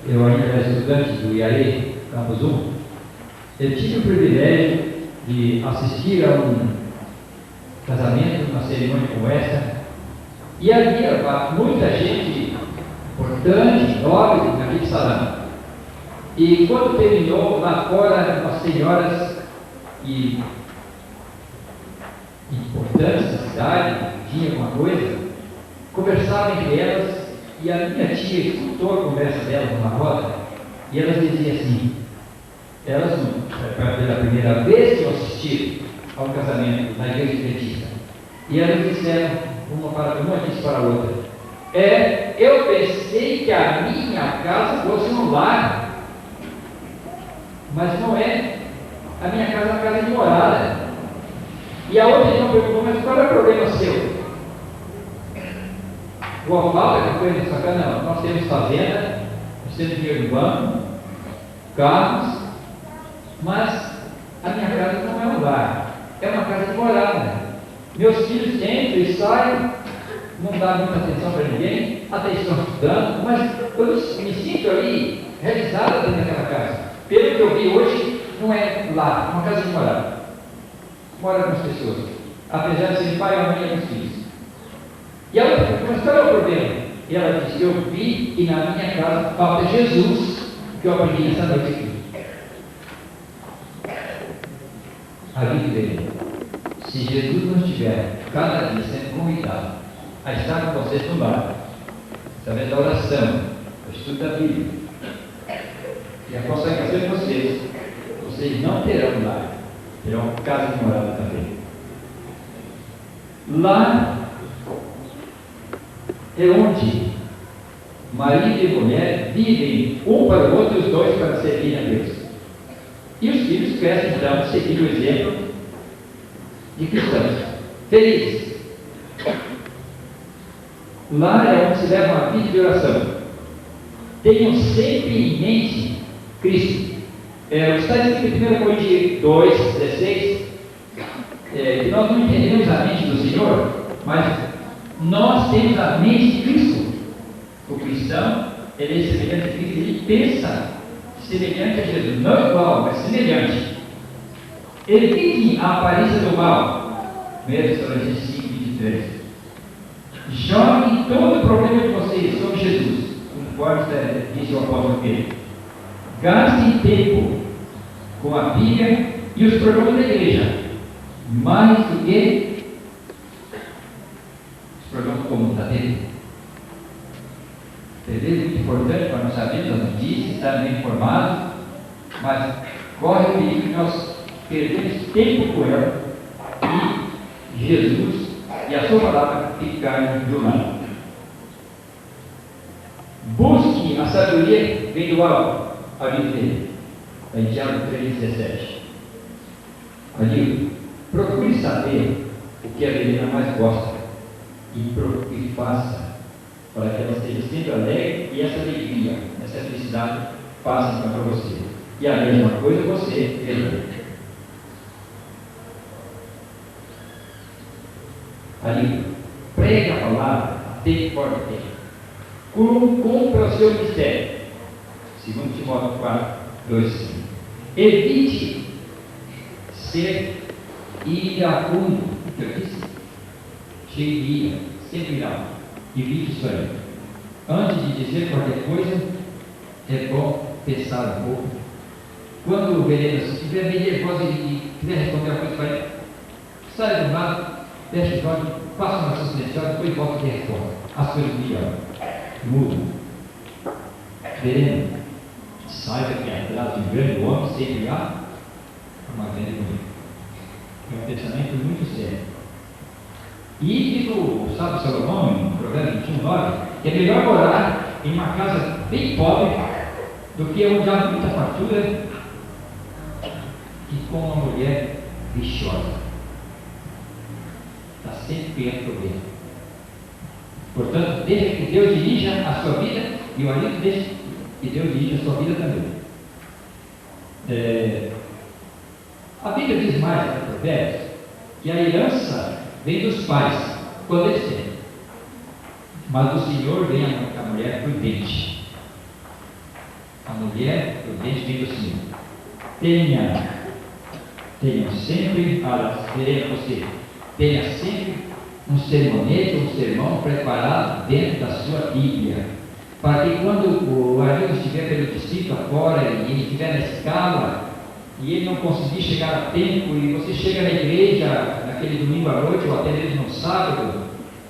eu ainda era estudante do IAE, Campus 1, eu tive o privilégio de assistir a um casamento, uma cerimônia como essa, e havia muita gente importante, nobre, naquele salão. E quando terminou, lá fora, as senhoras importantes da cidade, tinha alguma coisa, conversavam entre elas, e a minha tia escutou a conversa delas numa roda, e elas diziam assim, elas, pela primeira vez que eu assisti a um casamento na igreja adventista, e elas disseram, uma disse para a outra, eu pensei que a minha casa fosse um lar, mas não é. A minha casa é uma casa de morada. E a outra então perguntou, mas qual é o problema seu? O Osvaldo que foi nessa casa, não, nós temos fazenda, nós temos dinheiro no banco, carros, mas a minha casa não é um lar, é uma casa de morada. Meus filhos entram e saem, não dá muita atenção para ninguém, até estão estudando, mas eu me sinto ali realizada dentro daquela casa. Pelo que eu vi hoje, não é lá, é uma casa de morada. Mora com as pessoas, apesar de ser pai e mãe e os filhos. E a outra perguntou, mas qual é o problema? E ela disse, eu vi e na minha casa falta Jesus, que eu aprendi nessa noite aqui. A vida dele. Se Jesus não estiver cada dia sendo convidado a estar com vocês no lar, através da oração, do estudo da Bíblia, e a consagração de vocês não terão lar, terão casa de morada também. Lá é onde marido e mulher vivem um para o outro, os dois para servir a Deus. E os filhos crescem então seguindo o exemplo de cristãos felizes. Lá é onde se leva uma vida de oração. Tenham sempre em mente Cristo. Está escrito em 1 Coríntios 2,16, que nós não entendemos a mente do Senhor, mas nós temos a mente de Cristo. O cristão, ele é semelhante a Cristo, ele pensa semelhante a Jesus, não igual, mas semelhante. Ele tem a aparência do mal. 1 Coríntios 5, 23. Joguem todo o problema de vocês sobre Jesus, conforme disse o apóstolo Pedro. Gastem tempo com a Bíblia e os problemas da igreja, mais do que os problemas comuns da TV. TV é muito importante para nós sabermos as notícias, estar bem informados, mas corre o perigo de nós perdermos tempo com ela e Jesus e a sua palavra ficarem do lado. Busque a sabedoria que vem do alto, a vida dele. Em Tiago 3,17. Ali, procure saber o que a menina mais gosta e faça para que ela esteja sempre alegre e essa alegria, essa felicidade faça para você. E a mesma coisa você, ele. Ali, pregue a palavra até que fora do tempo. Cumpra o seu mistério. 2 Timóteo 4, 2. Evite ser iracundo. Eu disse? Cheio de ira, sempre irado. Evite isso aí. Antes de dizer qualquer coisa, é bom pensar um pouco. Quando o vereador estiver bem nervoso e quiser responder uma coisa para ele, sai do lado, fecha os olhos, faça uma oração silenciosa, depois volta de resposta. As coisas melhoram, mudam. Veremos. Saiba que atrás de um grande homem sempre há uma grande mulher. É um pensamento muito sério. E diz o sábio Salomão, em Provérbios 21:9, que é melhor morar em uma casa bem pobre do que onde há muita fartura e com uma mulher lixosa. Está sempre criando problema. Portanto, deixa que Deus dirija a sua vida e o marido deixa que Deus dirige a sua vida também. A Bíblia diz mais em Provérbios que a herança vem dos pais, quando eles têm, mas do Senhor vem a mulher prudente. mulher prudente vem do Senhor. Tenha sempre um sermonete, um sermão preparado dentro da sua Bíblia, para que quando o amigo estiver pelo distrito afora e ele estiver na escala e ele não conseguir chegar a tempo e você chega na igreja naquele domingo à noite ou até mesmo no sábado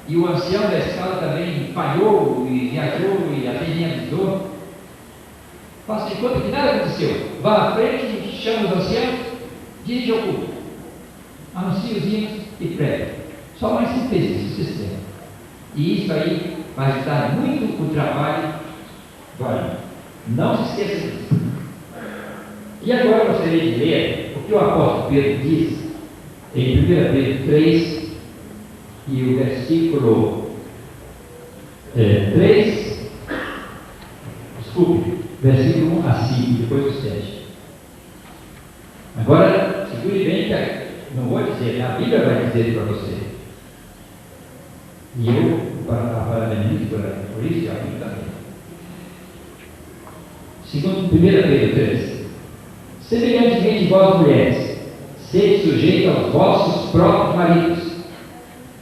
e o ancião da escala também falhou e viajou e até nem avisou, faça de conta que nada aconteceu. Vá à frente, chama os anciãos, dirige ao culto, anuncie os hinos e pregue. Só mais simples isso, sistema. E isso aí vai ajudar muito o trabalho do aluno. Não se esqueça disso. E agora eu gostaria de ler o que o apóstolo Pedro diz em 1 Pedro 3 e o versículo 3, versículo 1 a 5, depois o 7. Agora, segure bem que não vou dizer, a Bíblia vai dizer para você. E eu, para por isso, e a Bíblia também. Segundo 1 Pedro 3. Semelhantemente vós mulheres, sede sujeitos aos vossos próprios maridos,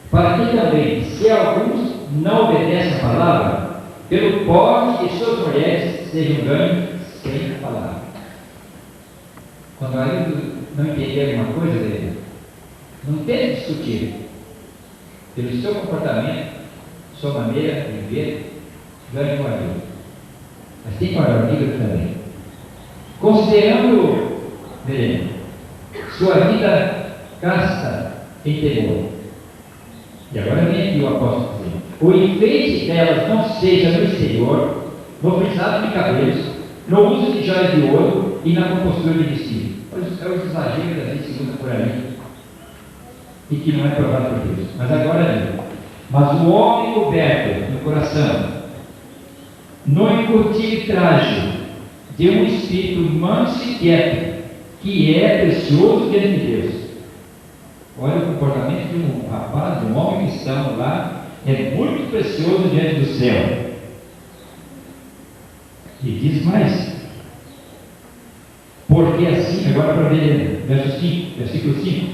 para que também, se alguns não obedecem a palavra, pelo porte de suas mulheres sejam ganhos sem a palavra. Quando o marido não entender alguma coisa, não tente discutir. Pelo seu comportamento, sua maneira de viver, ganhe o marido. Mas tem que olhar o livro também. Considerando, sua vida casta em temor. E agora vem aqui o apóstolo dizer: o enfeite delas não seja no exterior, no frisado de cabelos, no uso de joias de ouro e na compostura de vestido. É o exagero da gente segunda por aí, e que não é provado por Deus. Mas agora mas o homem coberto no coração, no incutir traje de um espírito manso e quieto, que é precioso diante de Deus. Olha o comportamento de um rapaz, de um homem cristão lá, é muito precioso diante do céu. E diz mais, porque assim, agora para ver, versículo 5,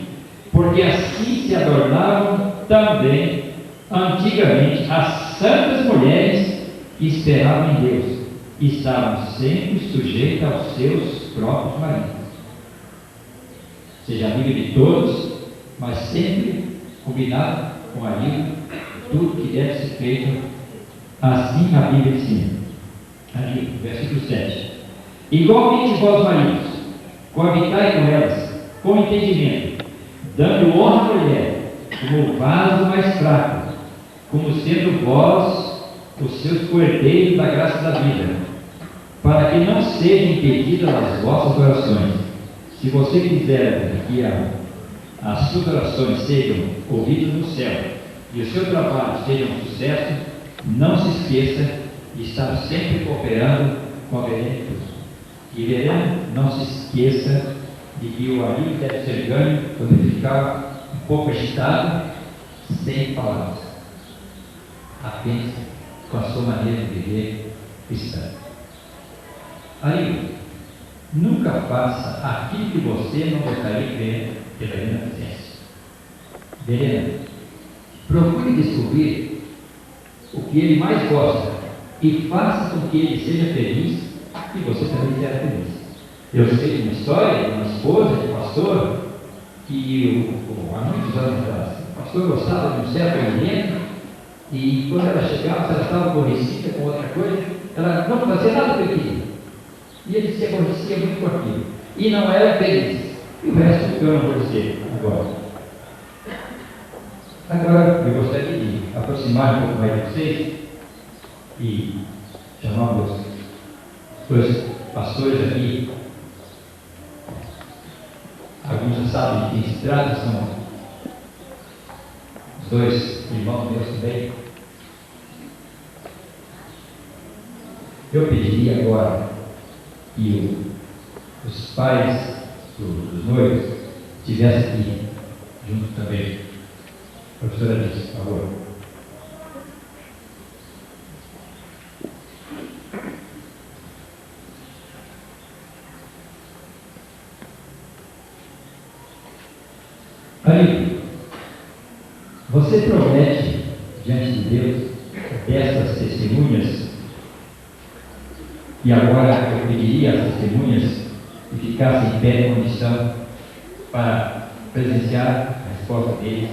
porque assim se adornavam também antigamente as santas mulheres que esperavam em Deus e estavam sempre sujeitas aos seus próprios maridos. Seja amigo de todos, mas sempre combinado com a Bíblia, tudo que deve ser feito assim a Bíblia ensina. Ali, versículo 7. Igualmente vós maridos, coabitai com elas, com entendimento, dando honra à mulher, como o vaso mais fraco, como sendo vós os seus cordeiros da graça da vida, para que não sejam impedidas as vossas orações. Se você quiser que as suas orações sejam ouvidas no céu e o seu trabalho seja um sucesso, não se esqueça de estar sempre cooperando com a benéfica. E verão, não se esqueça de que o amigo deve ser ganho quando ele ficar um pouco agitado, sem palavras, apenas com a sua maneira de viver cristã. Aí, nunca faça aquilo que você não gostaria de ver pela minha presença. Verena, procure descobrir o que ele mais gosta e faça com que ele seja feliz e você também será feliz. Eu sei de uma história de uma esposa de um pastor que há muitos anos atrás, o pastor gostava de um certo alimento e quando ela chegava, se ela estava aborrecida com outra coisa, ela não fazia nada com aquilo. E ele se aborrecia muito com aquilo. E não era feliz. E o resto eu não vou dizer agora. Agora eu gostaria de aproximar um pouco mais de vocês e chamar os dois pastores aqui. Alguns já sabem de quem se trata, são os dois irmãos meus também. Eu pediria agora que os pais dos noivos estivessem aqui junto também. Professora Alice, por favor. Amigo, você promete diante de Deus dessas testemunhas, e agora eu pediria às testemunhas que ficassem em pé em condição para presenciar a resposta deles,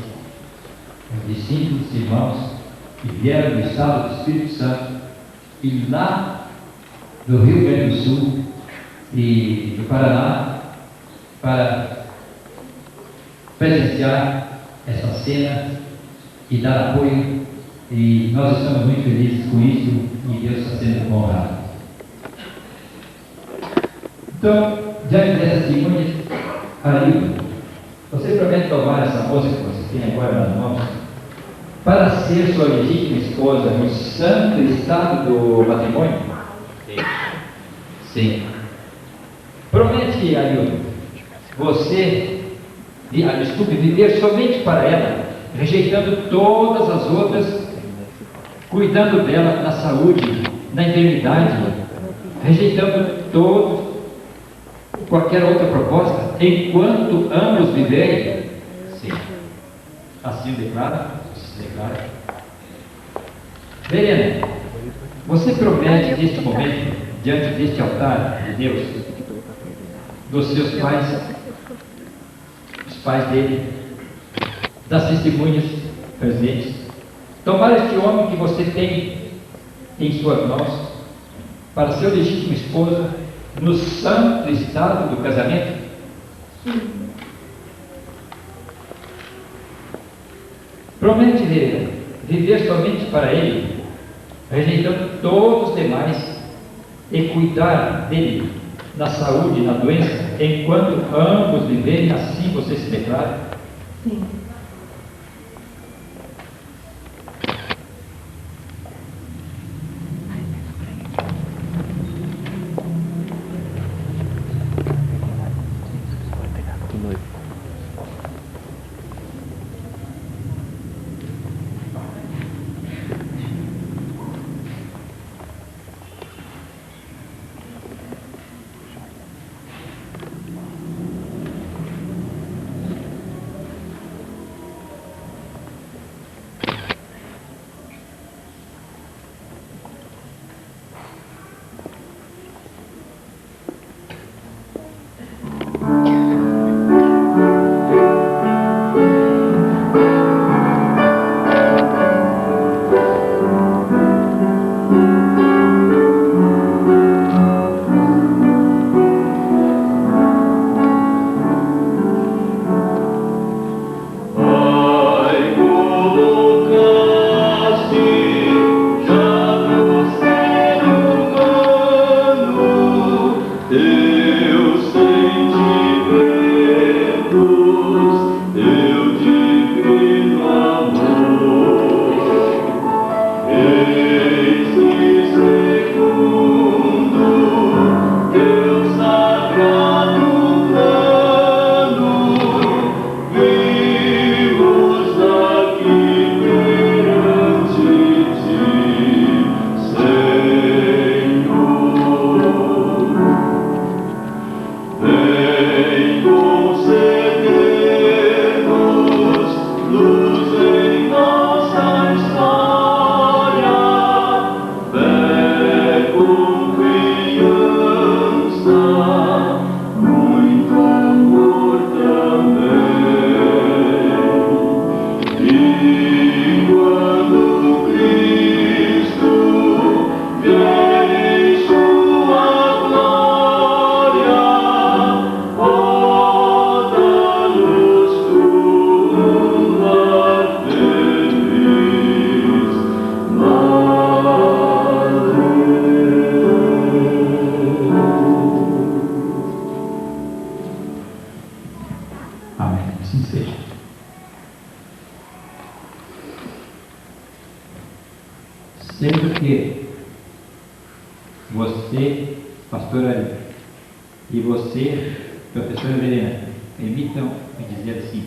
os discípulos e irmãos que vieram do estado do Espírito Santo e lá do Rio Grande do Sul e do Paraná para presenciar essa cena e dar apoio, e nós estamos muito felizes com isso e Deus está sendo honrado. Então, diante dessas testemunhas, Arildo, você promete tomar essa moça que você tem agora nas mãos para ser sua legítima esposa no santo estado do matrimônio? Sim. Sim. Promete, Arildo, você viver somente para ela, rejeitando todas as outras, cuidando dela na saúde, na enfermidade, rejeitando qualquer outra proposta, enquanto ambos viverem? Sim. Assim declara? Se declara. Verena, você promete neste momento, diante deste altar de Deus, dos seus pais, dos pais dele, das testemunhas presentes, tomar este homem que você tem em suas mãos para ser legítimo esposo no santo estado do casamento? Sim. Promete viver somente para ele, rejeitando todos os demais, e cuidar dele na saúde e na doença, enquanto ambos viverem, assim você se declara? Sim. Sendo que você, pastora Ari, e você, professora Verena, permitam me dizer assim: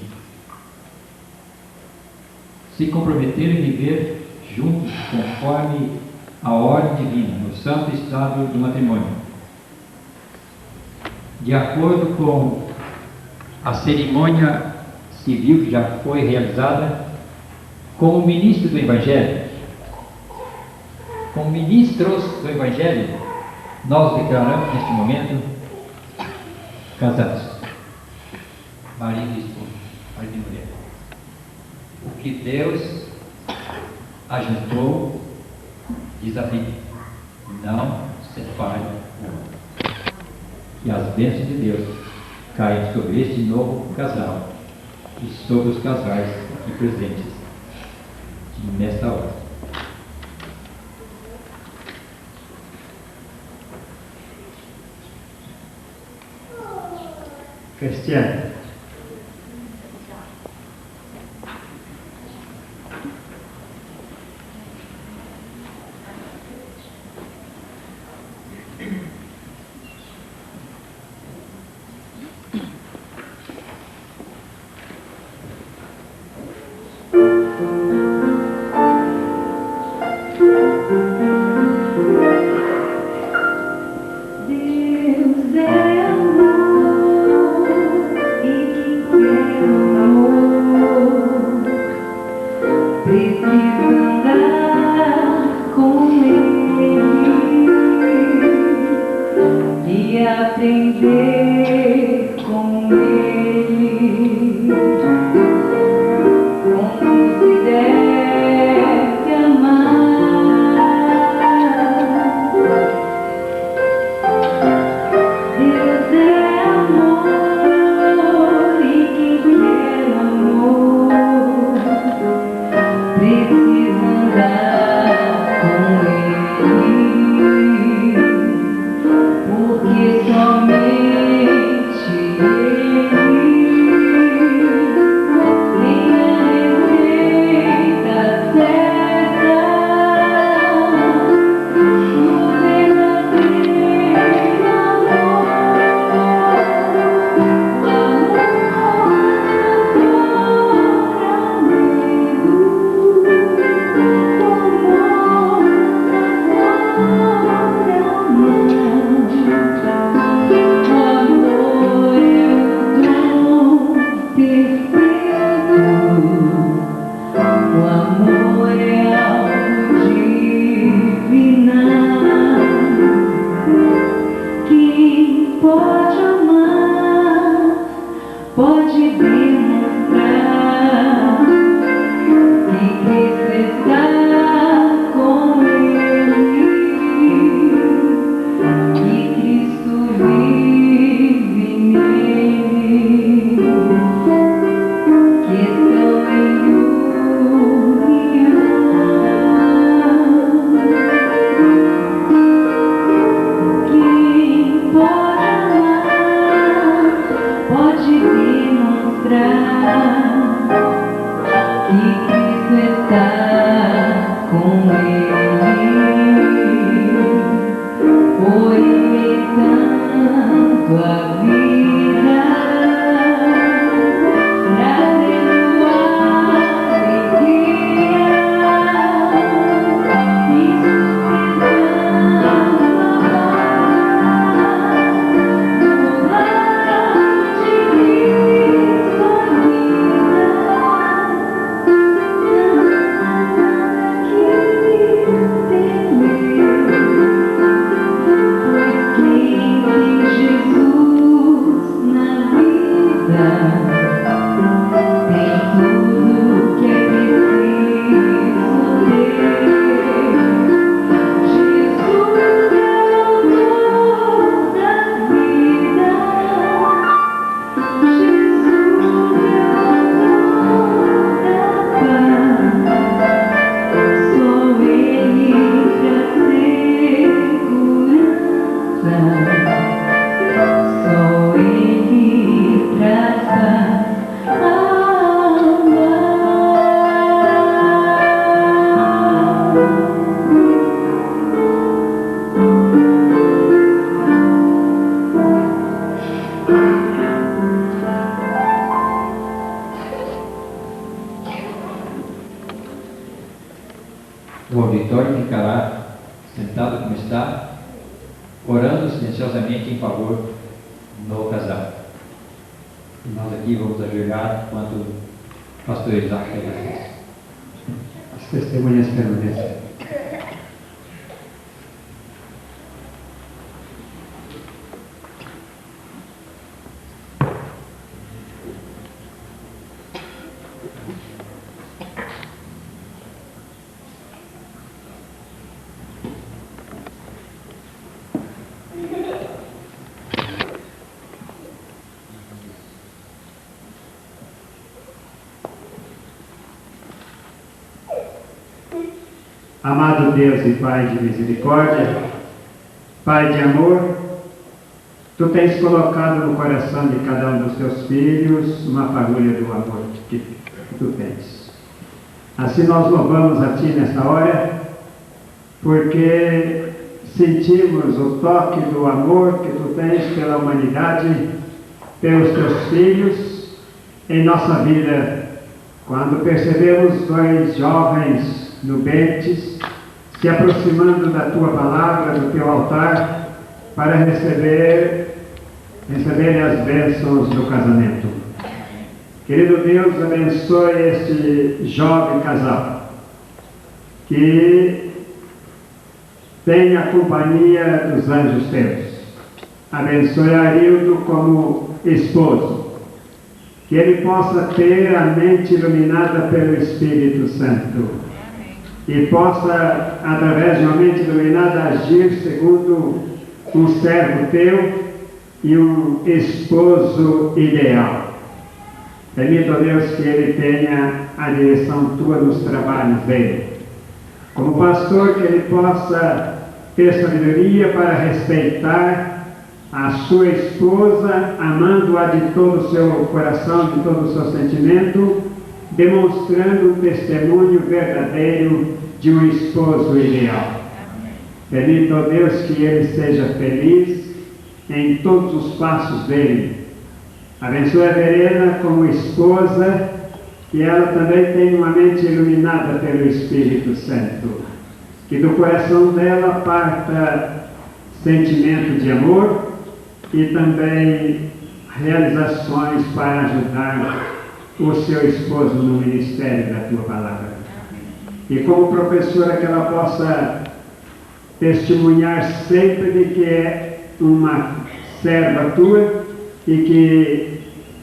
se comprometer a viver juntos conforme a ordem divina, no santo estado do matrimônio, de acordo com a cerimônia civil que já foi realizada como ministro do Evangelho. Como ministros do Evangelho, nós declaramos neste momento casados, marido e esposa, marido e mulher. O que Deus ajuntou, diz a Bíblia, não separe o homem. Que as bênçãos de Deus caiam sobre este novo casal e sobre os casais aqui presentes nesta hora. Cristiano. O auditório ficará sentado como está, orando silenciosamente em favor do casal. Nós aqui vamos ajoelhar enquanto o pastor Isaac agradece. As testemunhas permanecem. Amado Deus e Pai de misericórdia, Pai de amor, Tu tens colocado no coração de cada um dos Teus filhos uma fagulha do amor que Tu tens. Assim nós louvamos a Ti nesta hora, porque sentimos o toque do amor que Tu tens pela humanidade, pelos Teus filhos, em nossa vida, quando percebemos dois jovens nubentes se aproximando da Tua palavra, do Teu altar, para receberem as bênçãos do casamento. Querido Deus, abençoe este jovem casal, que tem a companhia dos anjos Teus. Abençoe Arildo como esposo, que ele possa ter a mente iluminada pelo Espírito Santo e possa, através de uma mente iluminada, agir segundo um servo Teu e um esposo ideal. Permita, Deus, que ele tenha a direção Tua nos trabalhos dele. Como pastor, que ele possa ter sabedoria para respeitar a sua esposa, amando-a de todo o seu coração, de todo o seu sentimento, demonstrando um testemunho verdadeiro de um esposo ideal. Permita, ó Deus, que ele seja feliz em todos os passos dele. Abençoe a Verena como esposa, que ela também tenha uma mente iluminada pelo Espírito Santo. Que do coração dela parta sentimento de amor e também realizações para ajudar o seu esposo no ministério da Tua palavra. E como professora, que ela possa testemunhar sempre de que é uma serva Tua e que,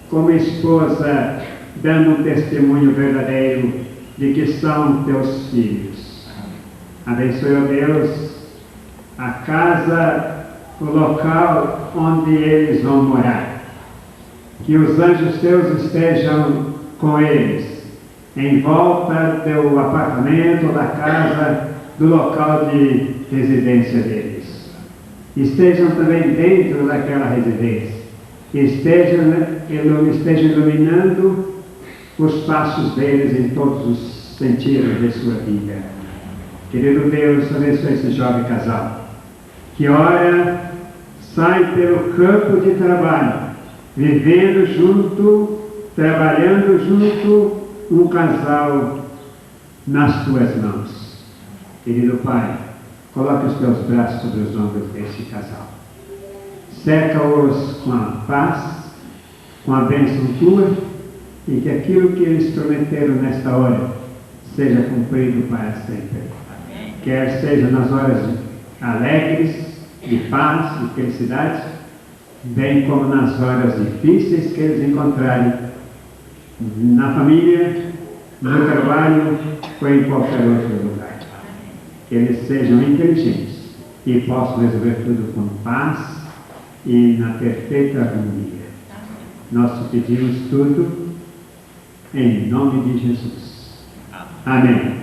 como esposa, dando um testemunho verdadeiro de que são Teus filhos. Abençoe, ó Deus, a casa, o local onde eles vão morar. Que os anjos Teus estejam com eles, em volta do apartamento, da casa, do local de residência deles. Estejam também dentro daquela residência. Estejam iluminando os passos deles em todos os sentidos de sua vida. Querido Deus, abençoe esse jovem casal, que ora sai pelo campo de trabalho, vivendo junto, trabalhando junto, um casal nas Tuas mãos. Querido Pai, coloque os Teus braços sobre os ombros desse casal. Cerca-os com a paz, com a bênção Tua, e que aquilo que eles prometeram nesta hora seja cumprido para sempre. Quer seja nas horas alegres, de paz, de felicidade, bem como nas horas difíceis que eles encontrarem na família, no trabalho ou em qualquer outro lugar. Que eles sejam inteligentes e possam resolver tudo com paz e na perfeita harmonia. Nós te pedimos tudo em nome de Jesus. Amém.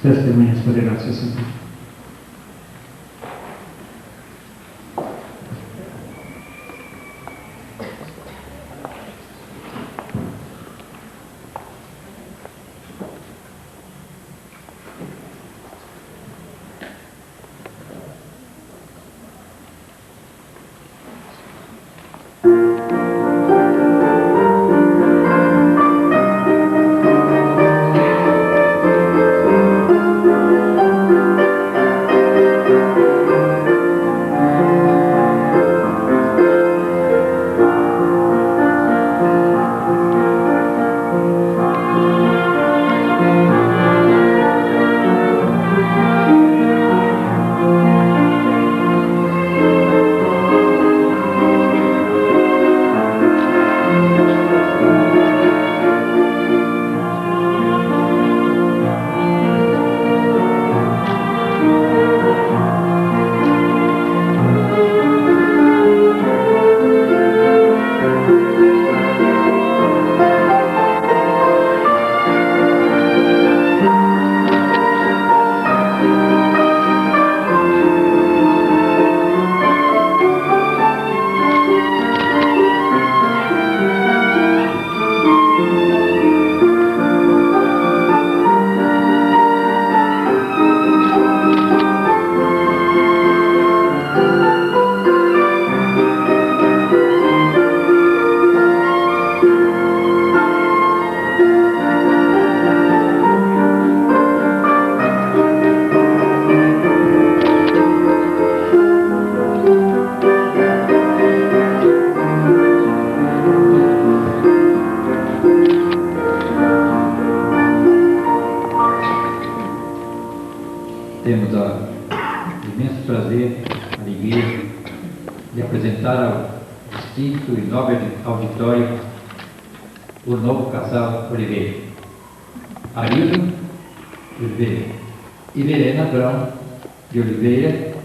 testemunhas poderão se seguir. Temos o imenso prazer, a alegria de apresentar ao distinto e nobre auditório o novo casal Oliveira. Arildo Oliveira e Verena Brão de Oliveira,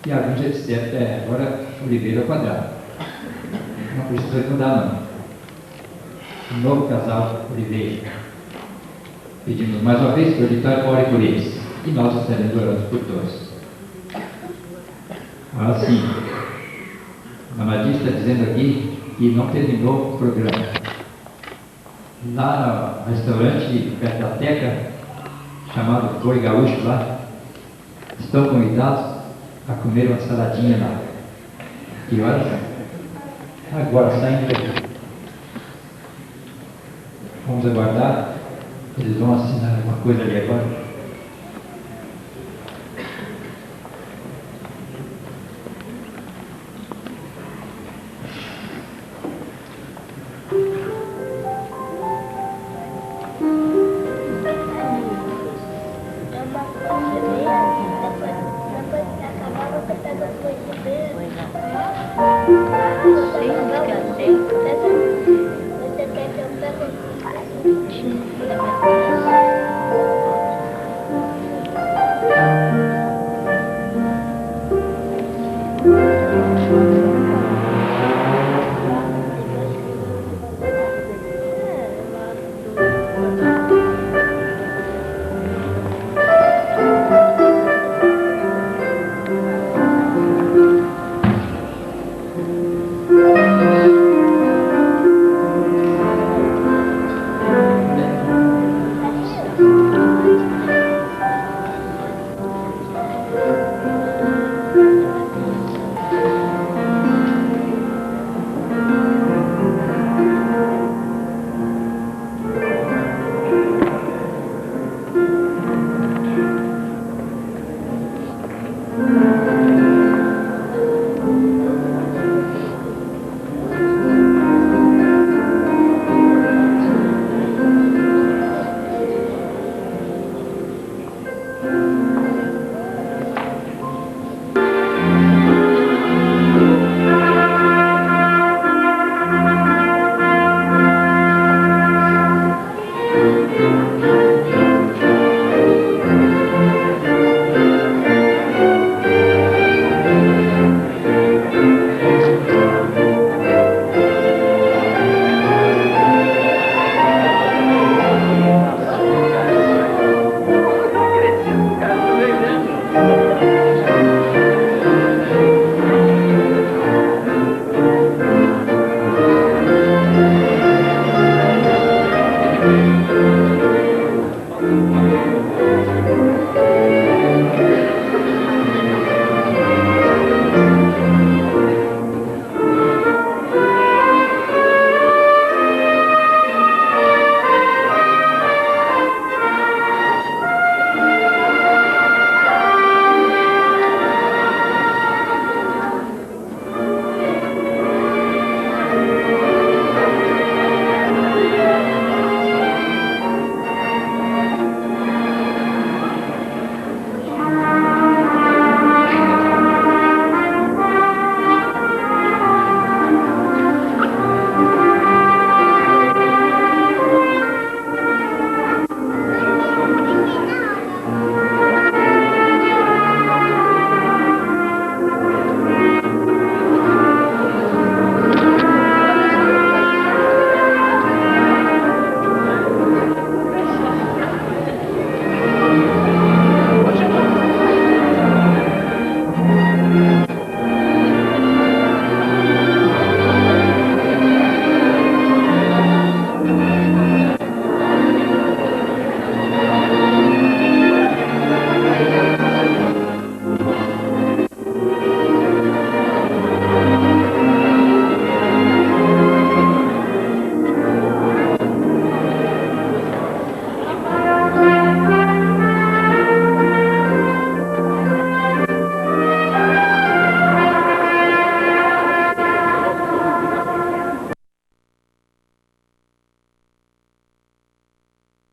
e a Vinja de Certo é agora Oliveira ao quadrado. Não precisa mudar, não. O novo casal Oliveira. Pedimos mais uma vez que o auditório ore por eles. E nós estaremos orando por todos. Agora sim, a Nadia está dizendo aqui que não terminou o programa. Lá no restaurante perto da Teca, chamado Boi Gaúcho lá, estão convidados a comer uma saladinha lá. Que horas? Agora, saindo daqui. Vamos aguardar. Eles vão assinar alguma coisa ali agora. Cheio de